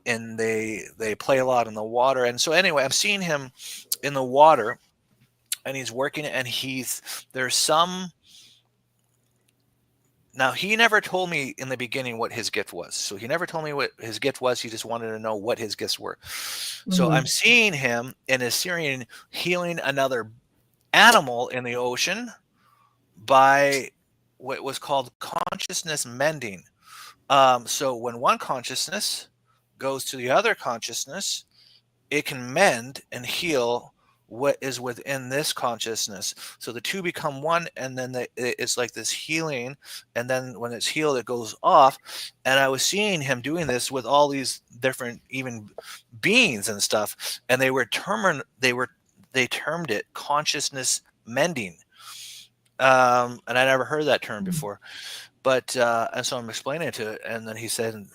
and they play a lot in the water. And so anyway, I'm seeing him in the water, and he's working, and there's some. Now, he never told me in the beginning what his gift was. So he never told me what his gift was. He just wanted to know what his gifts were. So I'm seeing him in a Syrian healing another animal in the ocean by what was called consciousness mending. So when one consciousness goes to the other consciousness, it can mend and heal what is within this consciousness. So the two become one, and then it's like this healing. And then when it's healed, it goes off. And I was seeing him doing this with all these different even beings and stuff, and they termed it consciousness mending. And I never heard that term before, but and so I'm explaining it to it, and then he said,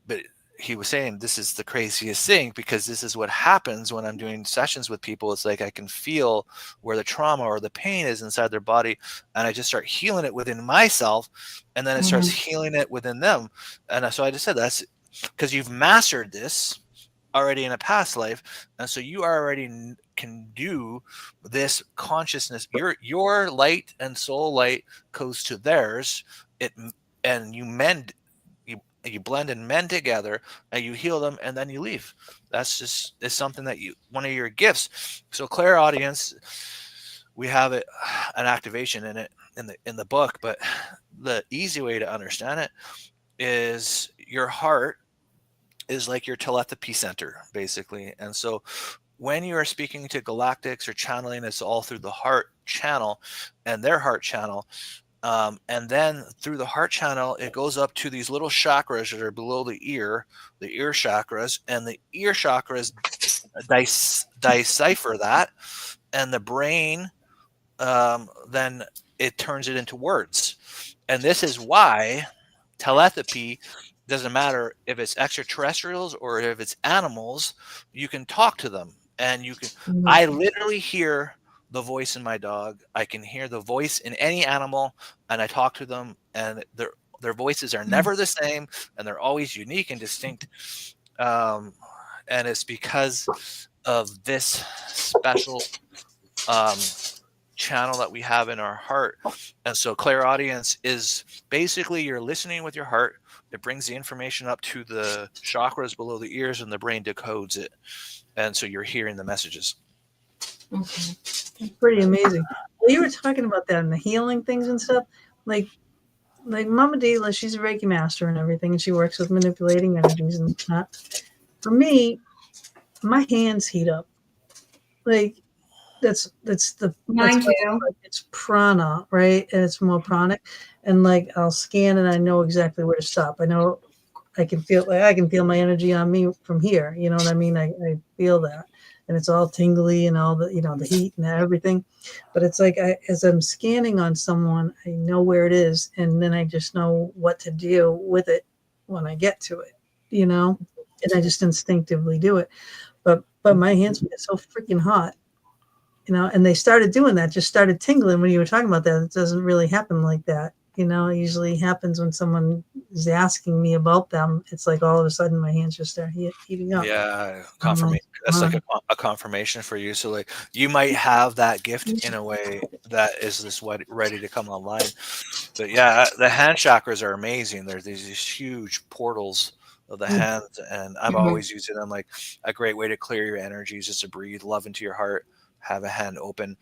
but he was saying, this is the craziest thing, because this is what happens when I'm doing sessions with people. It's like I can feel where the trauma or the pain is inside their body, and I just start healing it within myself, and then it starts healing it within them. And so I just said, that's because you've mastered this already in a past life, and so you already can do this consciousness. Your light and soul light goes to theirs, and you mend, you blend and mend together, and you heal them, and then you leave. It's something that one of your gifts. So clairaudience, we have it, an activation in it in the book, but the easy way to understand it is your heart is like your telepathy center, basically. And so when you are speaking to galactics or channeling, it's all through the heart channel and their heart channel. And then through the heart channel, it goes up to these little chakras that are below the ear chakras, and the ear chakras decipher that, and the brain, then it turns it into words. And this is why telepathy doesn't matter if it's extraterrestrials or if it's animals. You can talk to them, and you can. I literally hear the voice in my dog. I can hear the voice in any animal, and I talk to them, and their voices are never the same, and they're always unique and distinct. And it's because of this special channel that we have in our heart. And so clairaudience is basically you're listening with your heart. It brings the information up to the chakras below the ears, and the brain decodes it. And so you're hearing the messages. Okay. It's pretty amazing. Well, you were talking about that and the healing things and stuff. Like Mama Dila, she's a Reiki master and everything, and she works with manipulating energies and whatnot. For me, my hands heat up. Like that's mine too. It's prana, right? And it's more pranic. And like I'll scan and I know exactly where to stop. I know I can feel my energy on me from here. You know what I mean? I feel that. And it's all tingly and all the, the heat and everything. But it's like as I'm scanning on someone, I know where it is, and then I just know what to do with it when I get to it, and I just instinctively do it. But my hands get so freaking hot, and they started doing that, just started tingling when you were talking about that. It doesn't really happen like that. It usually happens when someone is asking me about them. It's like all of a sudden my hands just start heating up. Yeah, confirmation. That's like a confirmation for you. So like you might have that gift in a way that is this ready to come online. But yeah, the hand chakras are amazing. There's these huge portals of the hands, and I'm always using them like a great way to clear your energies, just to breathe love into your heart, have a hand open,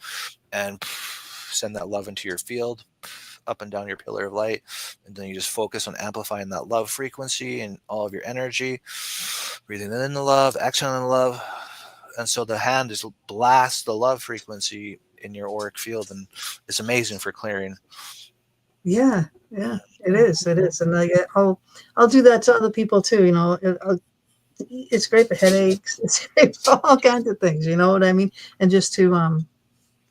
and send that love into your field, up and down your pillar of light. And then you just focus on amplifying that love frequency and all of your energy, breathing in the love, exhaling the love. And so the hand just blasts the love frequency in your auric field, and it's amazing for clearing. Yeah, it is. And I'll do that to other people too. It's great for headaches. It's great for all kinds of things. You know what I mean? And just to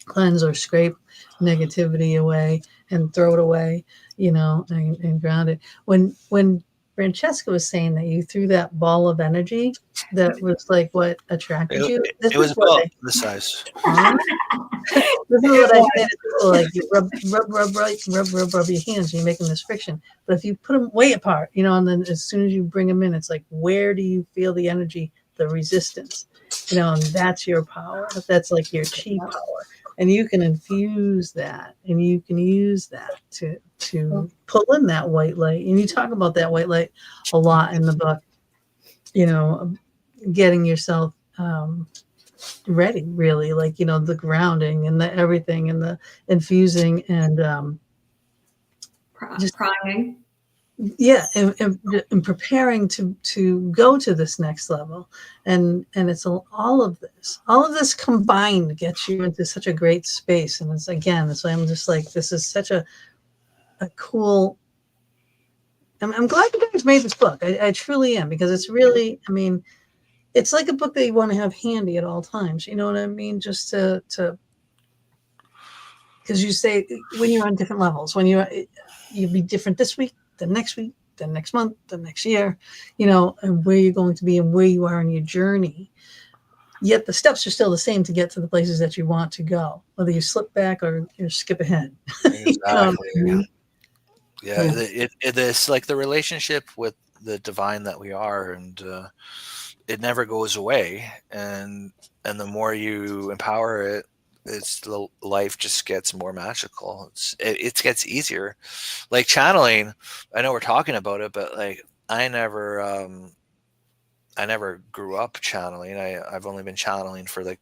cleanse or scrape negativity away and throw it away, and ground it. When Francesca was saying that you threw that ball of energy that was like what attracted you. This It was is what about this size. this is what I say to people, like you rub your hands and you're making this friction. But if you put them way apart, and then as soon as you bring them in, it's like, where do you feel the energy, the resistance? And that's your power. That's like your chi power. And you can infuse that and you can use that to pull in that white light. And you talk about that white light a lot in the book, getting yourself ready, really, like the grounding and the everything and the infusing and just priming. Yeah, and preparing to go to this next level, and it's all of this combined gets you into such a great space. And that's why I'm just like, this is such a cool. I'm glad you guys made this book. I truly am, because it's really, it's like a book that you want to have handy at all times. You know what I mean? Just to because you say when you're on different levels, when you'll be different this week, the next week, the next month, the next year, and where you're going to be and where you are in your journey. Yet the steps are still the same to get to the places that you want to go, whether you slip back or you skip ahead. Exactly. Yeah, it's like the relationship with the divine that we are, and it never goes away. And the more you empower it, the life just gets more magical. It gets easier. Like channeling, I know we're talking about it, but like I never grew up channeling. I've only been channeling for like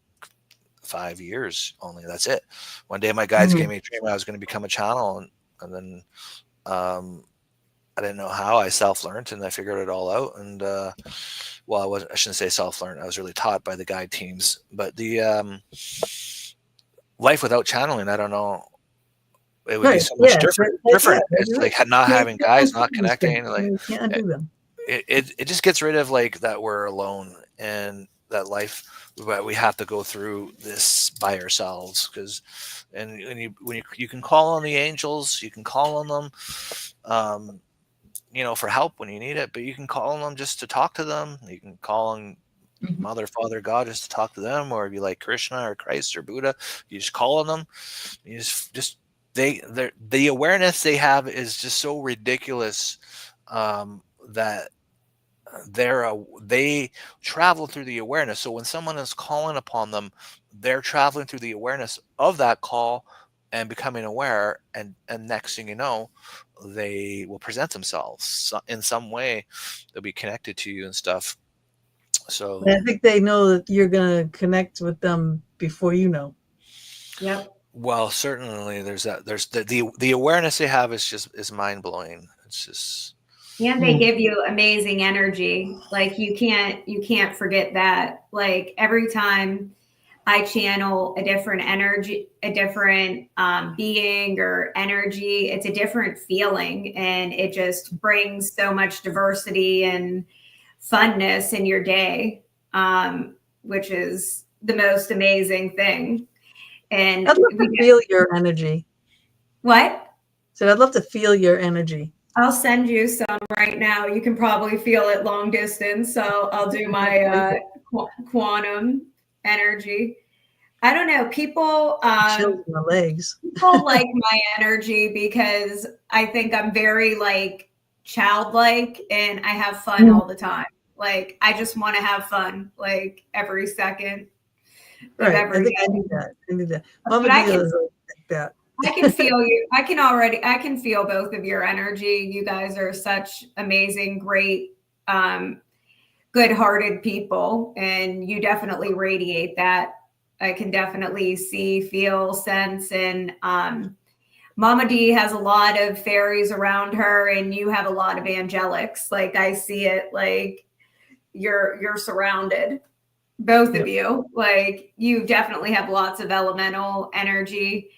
5 years only. That's it. One day my guides gave me a dream I was going to become a channel, and then I didn't know how. I self-learned and I figured it all out. And I shouldn't say self-learned. I was really taught by the guide teams. But the life without channeling, I don't know. It would be so much different. It's like not having guides, not connecting. Like you can't undo them. It just gets rid of like that we're alone and that life. But we have to go through this by ourselves, when you can call on the angels, you can call on them, for help when you need it, but you can call on them just to talk to them. You can call on Mother, Father, God just to talk to them, or if you like Krishna or Christ or Buddha, you just call on them. You just the awareness they have is just so ridiculous that they travel through the awareness. So when someone is calling upon them, they're traveling through the awareness of that call and becoming aware, and next thing you know, they will present themselves in some way. They'll be connected to you and stuff. So I think they know that you're going to connect with them before you know. Yep. Well, certainly there's that. There's the awareness they have is mind blowing. It's just. And they give you amazing energy. Like you can't forget that. Like every time I channel a different energy, a different being or energy, it's a different feeling, and it just brings so much diversity and funness in your day, which is the most amazing thing. And I'd love to feel your energy. What? So I'd love to feel your energy. I'll send you some right now. You can probably feel it long distance. So I'll do my quantum energy. I don't know. People, chills in the legs. People like my energy because I think I'm very like childlike and I have fun all the time. Like I just want to have fun like every second. Right. I think I need that. Mama does like that. I can feel you. I can feel both of your energy. You guys are such amazing, great, good-hearted people, and you definitely radiate that. I can definitely see, feel, sense, and Mama D has a lot of fairies around her, and you have a lot of angelics. Like I see it, like you're surrounded, both of you. Like you definitely have lots of elemental energy.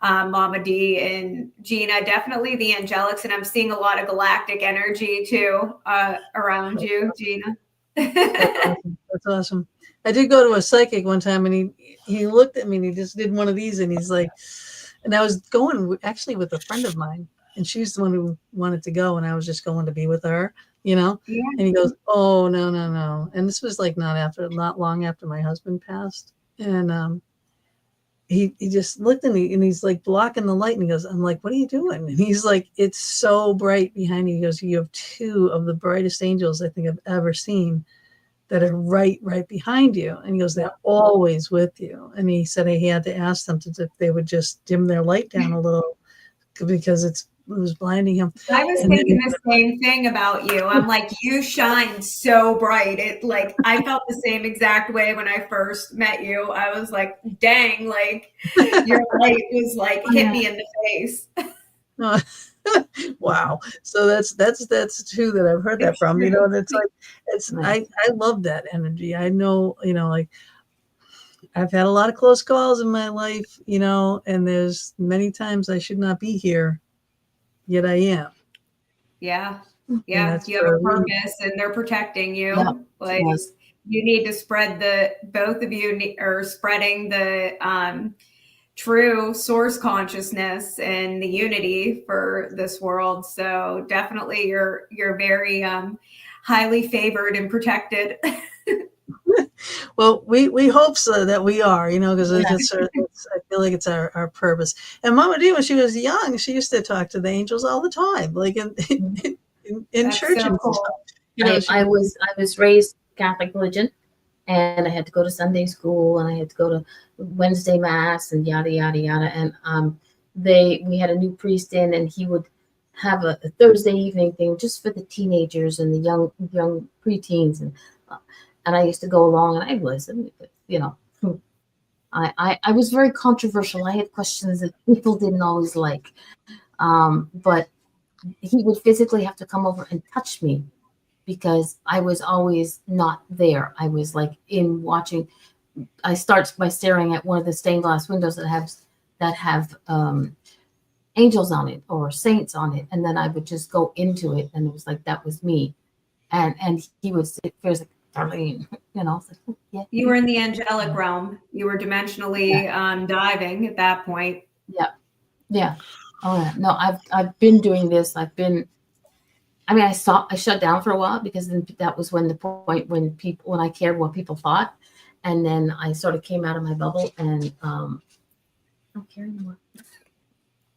Mama D and Gina, definitely the angelics, and I'm seeing a lot of galactic energy too around you, Gina. That's awesome. I did go to a psychic one time, and he looked at me and he just did one of these, and he's like, and I was going actually with a friend of mine, and she's the one who wanted to go, and I was just going to be with her. Yeah. Yeah. And he goes, oh, no, no, no. And this was like not long after my husband passed. And he just looked at me and he's like blocking the light and he goes, I'm like, what are you doing? And he's like, it's so bright behind you. He goes, you have two of the brightest angels I think I've ever seen that are right behind you. And he goes, they're always with you. And he said he had to ask them if they would just dim their light down a little because it was blinding him. I was And thinking then, the same thing about you. I'm like, you shine so bright. It like I felt the same exact way when I first met you. I was like, dang, like your light was like hit me in the face. wow. So that's true that I've heard that It's from, true. and it's like Nice. I love that energy. I know, like I've had a lot of close calls in my life, and there's many times I should not be here, yet I am. Yeah. And Yeah. that's You have for a a reason. purpose and they're protecting Yeah. you. Like Yes. you need to spread both of you are spreading the true source consciousness and the unity for this world. So definitely you're very highly favored and protected. Well, we hope so that we are, because Yeah. I feel like it's our purpose. And Mama D, when she was young, she used to talk to the angels all the time, like in That's church so and stuff. cool. I was raised Catholic religion, and I had to go to Sunday school, and I had to go to Wednesday mass, and yada yada yada. And we had a new priest in, and he would have a Thursday evening thing just for the teenagers and the young preteens, and I used to go along and I'd listen. I was very controversial. I had questions that people didn't always like, but he would physically have to come over and touch me because I was always not there. I was like in watching. I start by staring at one of the stained glass windows that have angels on it or saints on it, and then I would just go into it, and it was like that was me. And he would sit there like, Darlene, it's like, yeah, You were in the angelic realm. You were dimensionally diving at that point. yeah, yeah. Oh yeah. No, I've been doing this. I shut down for a while because then that was when the point when I cared what people thought, and then I sort of came out of my bubble and I don't care anymore.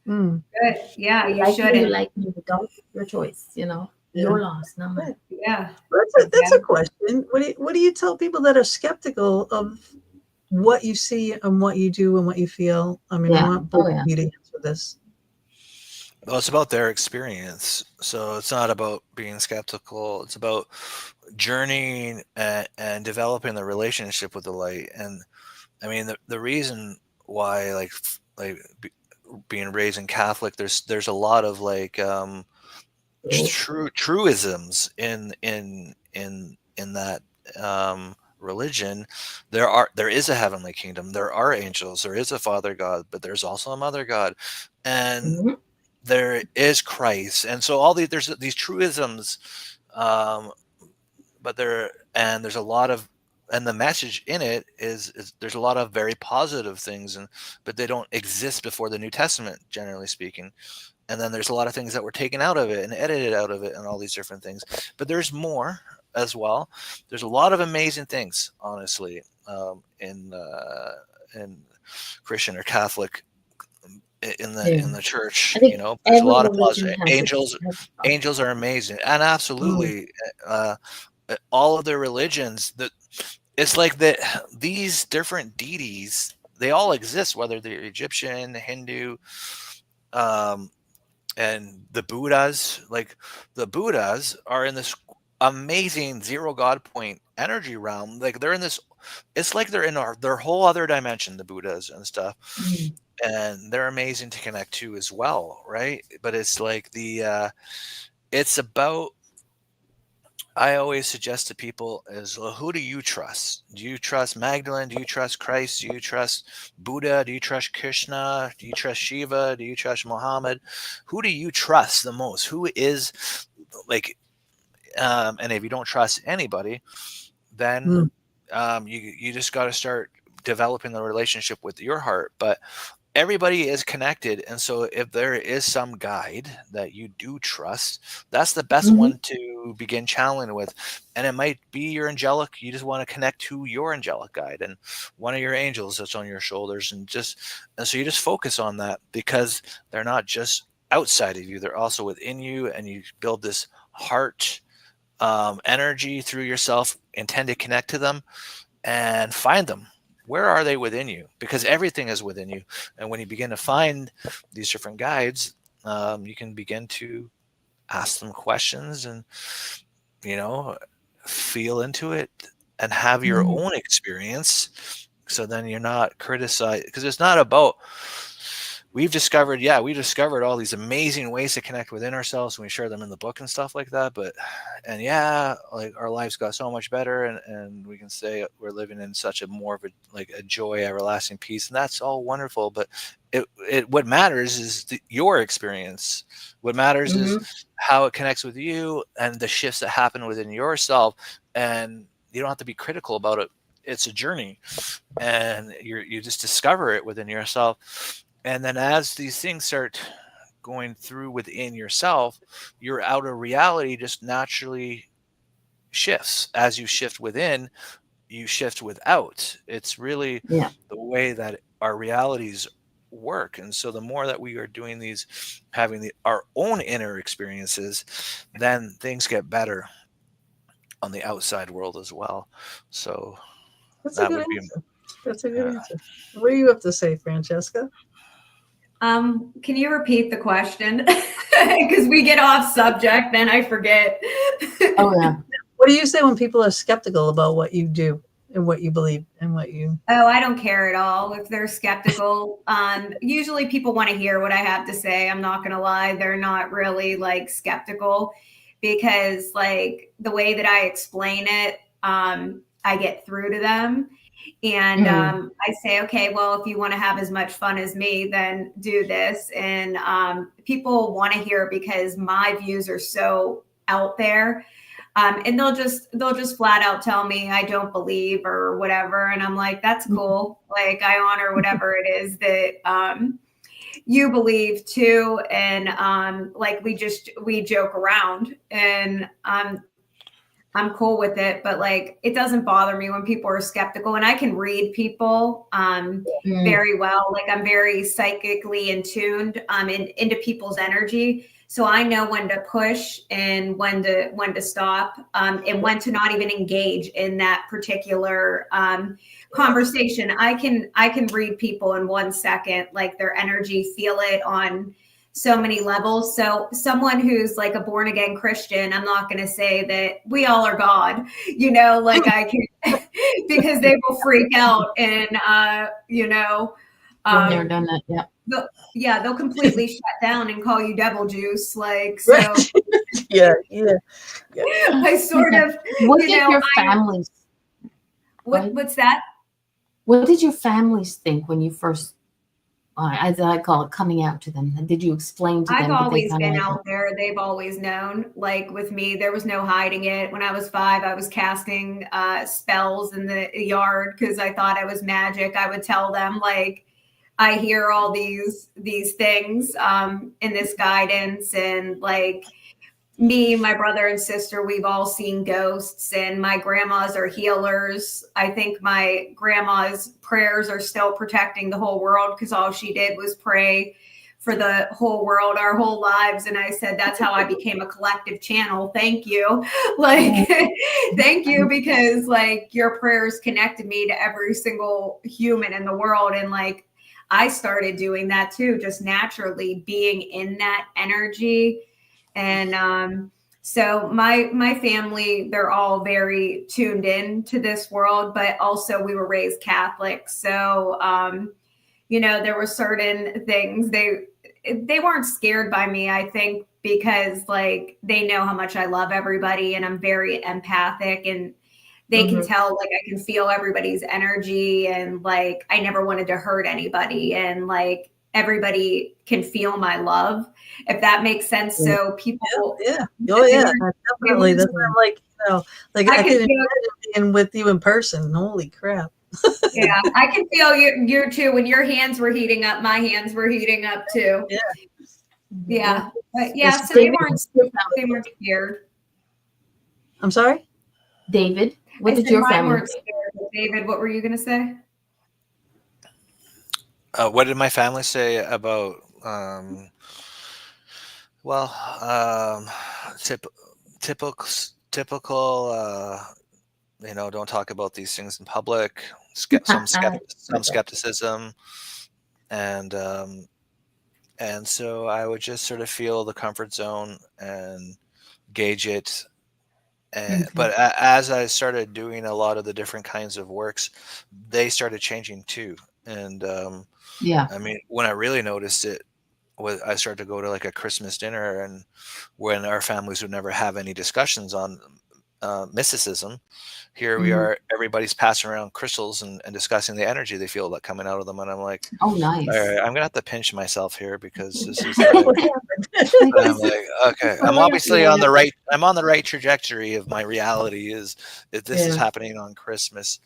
Mm. Good. Yeah, You you like me, you shouldn't. like me, you don't. Your choice. Yeah. Your loss, not mine. Yeah. That's Yeah. a question. What do you tell people that are skeptical of what you see and what you do and what you feel? I mean, I Yeah. want Oh both of yeah. you to answer this. Well, it's about their experience. So it's not about being skeptical. It's about journeying and developing the relationship with the light. And I mean, the reason why, being raised in Catholic, there's a lot of truisms in that religion. There is a heavenly kingdom. There are angels. There is a Father God, but there's also a Mother God, and Mhm. there is Christ. And so there's these truisms, um, but there's a lot of, and the message in it is there's a lot of very positive things, but they don't exist before the New Testament, generally speaking. And then there's a lot of things that were taken out of it and edited out of it and all these different things. But there's more as well. There's a lot of amazing things, honestly, in Christian or Catholic, Yeah. in the church. I think There's a every lot of religion positive has angels. its Angels are amazing, and Mm. absolutely, uh, all of the religions that it's like that. These different deities, they all exist, whether they're Egyptian, Hindu, um, and the Buddhas. Like the Buddhas are in this amazing zero God point energy realm. Like they're in this. It's like they're in their whole other dimension. The Buddhas and stuff, Mm. and they're amazing to connect to as well, right? But it's like it's about, I always suggest to people is, well, who do you trust? Do you trust Magdalene? Do you trust Christ? Do you trust Buddha? Do you trust Krishna? Do you trust Shiva? Do you trust Muhammad? Who do you trust the most? Who is like, and if you don't trust anybody, then Mm. you just got to start developing the relationship with your heart. But everybody is connected. And so if there is some guide that you do trust, that's the best one to begin channeling with. And it might be your angelic, you just want to connect to your angelic guide and one of your angels that's on your shoulders, and so you just focus on that, because they're not just outside of you, they're also within you, and you build this heart energy through yourself, intend to connect to them and find them. Where are they within you? Because everything is within you. And when you begin to find these different guides, you can begin to ask them questions and, feel into it and have your own experience. So then you're not criticized, because it's not about, we discovered all these amazing ways to connect within ourselves, and we share them in the book and stuff like that. Like our lives got so much better, and we can say we're living in such a more of a joy, everlasting peace, and that's all wonderful. But what matters is your experience. What matters is how it connects with you and the shifts that happen within yourself. And you don't have to be critical about it. It's a journey, and you just discover it within yourself. And then as these things start going through within yourself, your outer reality just naturally shifts. As you shift within, you shift without. It's really the way that our realities work. And so the more that we are doing these, having our own inner experiences, then things get better on the outside world as well. So that's a good answer. That's a good answer. What do you have to say, Francesca? Can you repeat the question? Because we get off subject, then I forget. Oh, yeah. What do you say when people are skeptical about what you do and what you believe and what you... Oh, I don't care at all if they're skeptical. Usually people want to hear what I have to say. I'm not going to lie. They're not really like skeptical, because like the way that I explain it, I get through to them. And I say, okay, well, if you want to have as much fun as me, then do this. And people want to hear, because my views are so out there. And they'll just flat out tell me I don't believe or whatever. And I'm like, that's cool. Like, I honor whatever it is that you believe too. And like we joke around, and I'm cool with it, but like, it doesn't bother me when people are skeptical, and I can read people very well. Like, I'm very psychically in tuned into people's energy. So I know when to push and when to stop, and when to not even engage in that particular conversation. I can read people in 1 second, like their energy, feel it on so many levels. So someone who's like a born again Christian, I'm not going to say that we all are God, like I can, because they will freak out and, when they're done that, they'll completely shut down and call you devil juice. Like, so yeah. I sort of, what did your families, what's that? What did your families think when you first, as I call it, coming out to them? Did you explain to them? I've always been out there. They've always known. Like with me, there was no hiding it. When I was 5, I was casting spells in the yard because I thought I was magic. I would tell them, like, I hear all these things in this guidance, and like me, my brother and sister, we've all seen ghosts, and my grandmas are healers. I think my grandma's prayers are still protecting the whole world, because all she did was pray for the whole world, our whole lives. And I said, that's how I became a collective channel. Thank you. Like, thank you, because like your prayers connected me to every single human in the world. And like, I started doing that too, just naturally being in that energy. And so my family, they're all very tuned in to this world, but also we were raised Catholic. So, there were certain things they weren't scared by me, I think, because like they know how much I love everybody, and I'm very empathic, and they can tell, like, I can feel everybody's energy, and like, I never wanted to hurt anybody, and like, everybody can feel my love, if that makes sense. So people, Oh yeah, definitely. That's not like, like I can imagine being with you in person. Holy crap! Yeah, I can feel you too. When your hands were heating up, my hands were heating up too. Yeah. Yeah. But yeah, Yes, so they David, weren't scared. I'm sorry? David, what I did said your mine family weren't do? scared. But David, what were you gonna say? What did my family say about? Well, tip, typical, typical. Don't talk about these things in public. Some Okay. skepticism, and so I would just sort of feel the comfort zone and gauge it. Okay. But as I started doing a lot of the different kinds of works, they started changing too. And Yeah. I mean, when I really noticed it was I started to go to like a Christmas dinner, and when our families would never have any discussions on mysticism, here we Mhm. are, everybody's passing around crystals and discussing the energy they feel like coming out of them. And I'm like, Oh, all nice. right, I'm gonna have to pinch myself here because this is What happened? and I'm like, okay, I'm obviously on the right. I'm on the right trajectory of my reality. Is that this is Yeah, happening on Christmas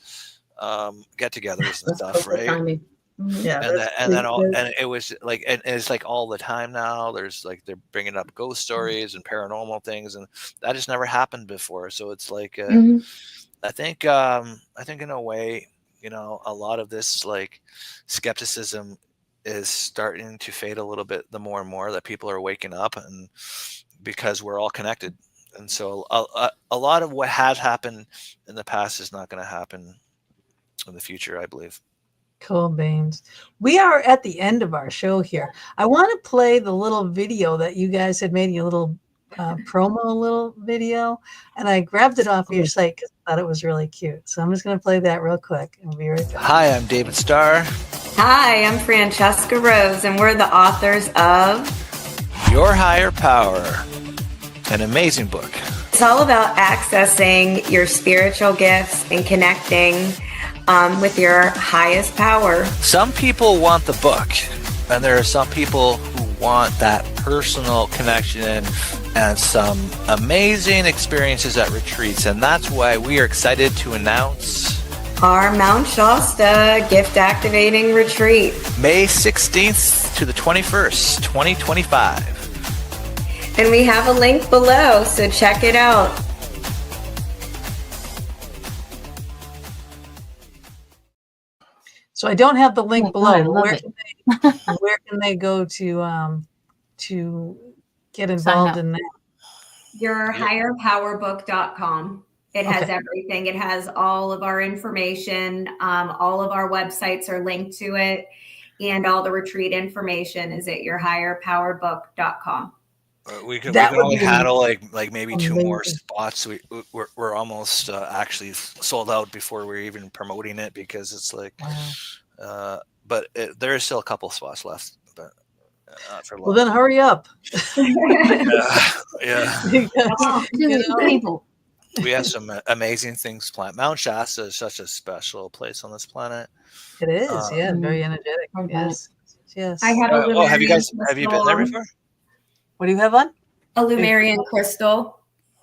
get-togethers and that's stuff, perfect right? timing. Mhm. Yeah, And that's then and then pretty all, good. and it was like, and it's like all the time now. There's like they're bringing up ghost stories and paranormal things, and that just never happened before. So it's like, Mhm. I think in a way, a lot of this like skepticism is starting to fade a little bit the more and more that people are waking up, and because we're all connected. And so a lot of what has happened in the past is not going to happen in the future, I believe. Cool beans. We are at the end of our show here. I want to play the little video that you guys had made, your little promo little video, and I grabbed it off your site because I thought it was really cute. So I'm just going to play that real quick and be right back. Hi, I'm David Starr. Hi, I'm Francesca Rose, and we're the authors of Your Higher Power, an amazing book. It's all about accessing your spiritual gifts and connecting with your highest power. Some people want the book, and there are some people who want that personal connection and some amazing experiences at retreats. And that's why we are excited to announce Our Mount Shasta Gift Activating Retreat. May 16th to the 21st, 2025. And we have a link below, so check it out. So I don't have the link Oh, below. I love it. Where can they go to get Sign involved up. in that? YourHigherPowerBook.com. It has Okay. everything. It has all of our information. All of our websites are linked to it. And all the retreat information is at YourHigherPowerBook.com. We can That would only be handle like maybe two more amazing. spots. We're almost actually sold out before we're even promoting it, because it's like, Wow. but there is still a couple spots left, but not for long. Well, then hurry up. Yeah, Because, you know, People. we have some amazing things planned. Mount Shasta is such a special place on this planet. it is, yeah, very energetic. Okay. Yes, yes. I have a Oh, have you Lumerian been there crystal. before? What do you have on? A Lumerian crystal.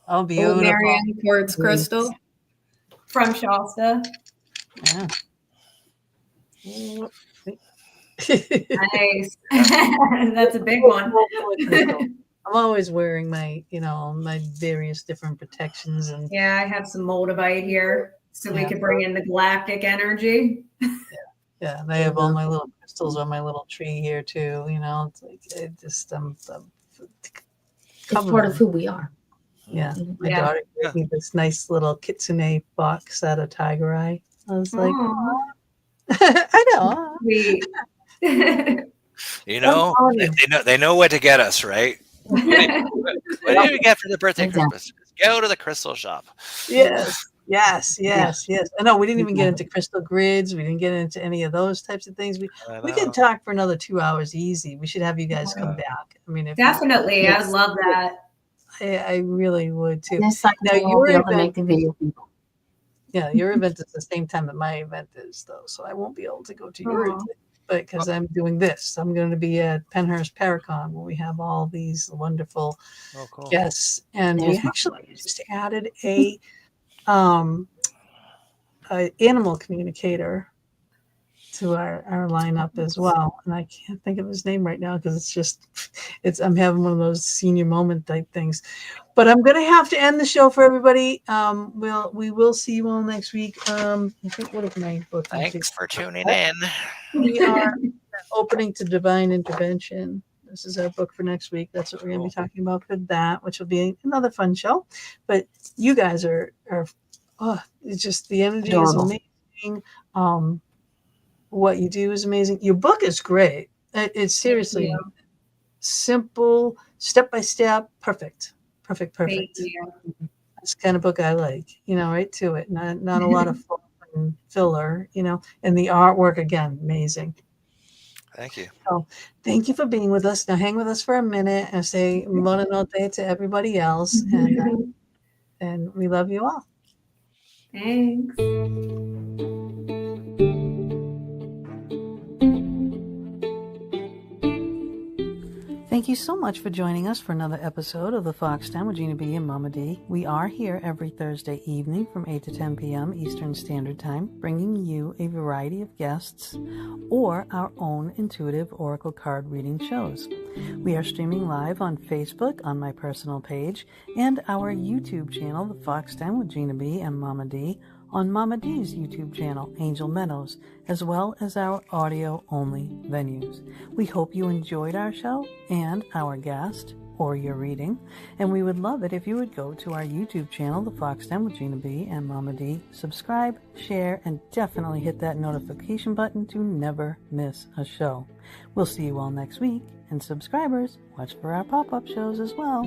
Oh, A beautiful. Lumerian quartz crystal from Shasta. Yeah. Nice. That's a big one. I'm always wearing my, my various different protections, and Yeah, I have some moldavite here, so we Yeah. could bring in the galactic energy. yeah, and I have all my little crystals on my little tree here too. It's like it just It's part of who we are. Yeah, my Yeah. daughter gave me this nice little kitsune box out of Tiger Eye. I was like, Aw. I know. Sweet. They know what to get us, right? What do we get for the birthday Exactly. Christmas? Go to the crystal shop. Yes. I know we didn't even get into crystal grids. We didn't get into any of those types of things. We can talk for another 2 hours easy. We should have you guys come back. I mean, if Definitely. Yes. I love that. I really would too. This cycle Now, we'll your be able to event- make the video people. Yeah, your event is the same time that my event is, though, so I won't be able to go to your Aw. event. But because I'm doing this, I'm going to be at Penhurst Paracon, where we have all these wonderful Oh, cool. guests, and we There's my actually place. just added a animal communicator to our lineup as well. And I can't think of his name right now because I'm having one of those senior moment type things. But I'm going to have to end the show for everybody. We will see you all next week. I think what is my book? Thanks for tuning in. We are opening to divine intervention. This is our book for next week. That's what we're going to be talking about for that, which will be another fun show. But you guys are it's just the energy Adorable. is amazing. What you do is amazing. Your book is great. It's seriously simple, step by step, perfect. Thank you. That's the kind of book I like, right to it. Not a lot of filler, and the artwork, again, amazing. Thank you. So thank you for being with us. Now hang with us for a minute and say buona notte to everybody else. And we love you all. Thanks. Thank you so much for joining us for another episode of the Fox Den with Gina B and Mama D. We are here every Thursday evening from 8 to 10 p.m. Eastern Standard Time, bringing you a variety of guests or our own intuitive oracle card reading shows. We are streaming live on Facebook on my personal page and our YouTube channel, The Fox Den with Gina B and Mama D, on Mama D's YouTube channel, Angel Meadows, as well as our audio-only venues. We hope you enjoyed our show and our guest or your reading, and we would love it if you would go to our YouTube channel, The Fox Den with Gina B and Mama D, subscribe, share, and definitely hit that notification button to never miss a show. We'll see you all next week, and subscribers, watch for our pop-up shows as well.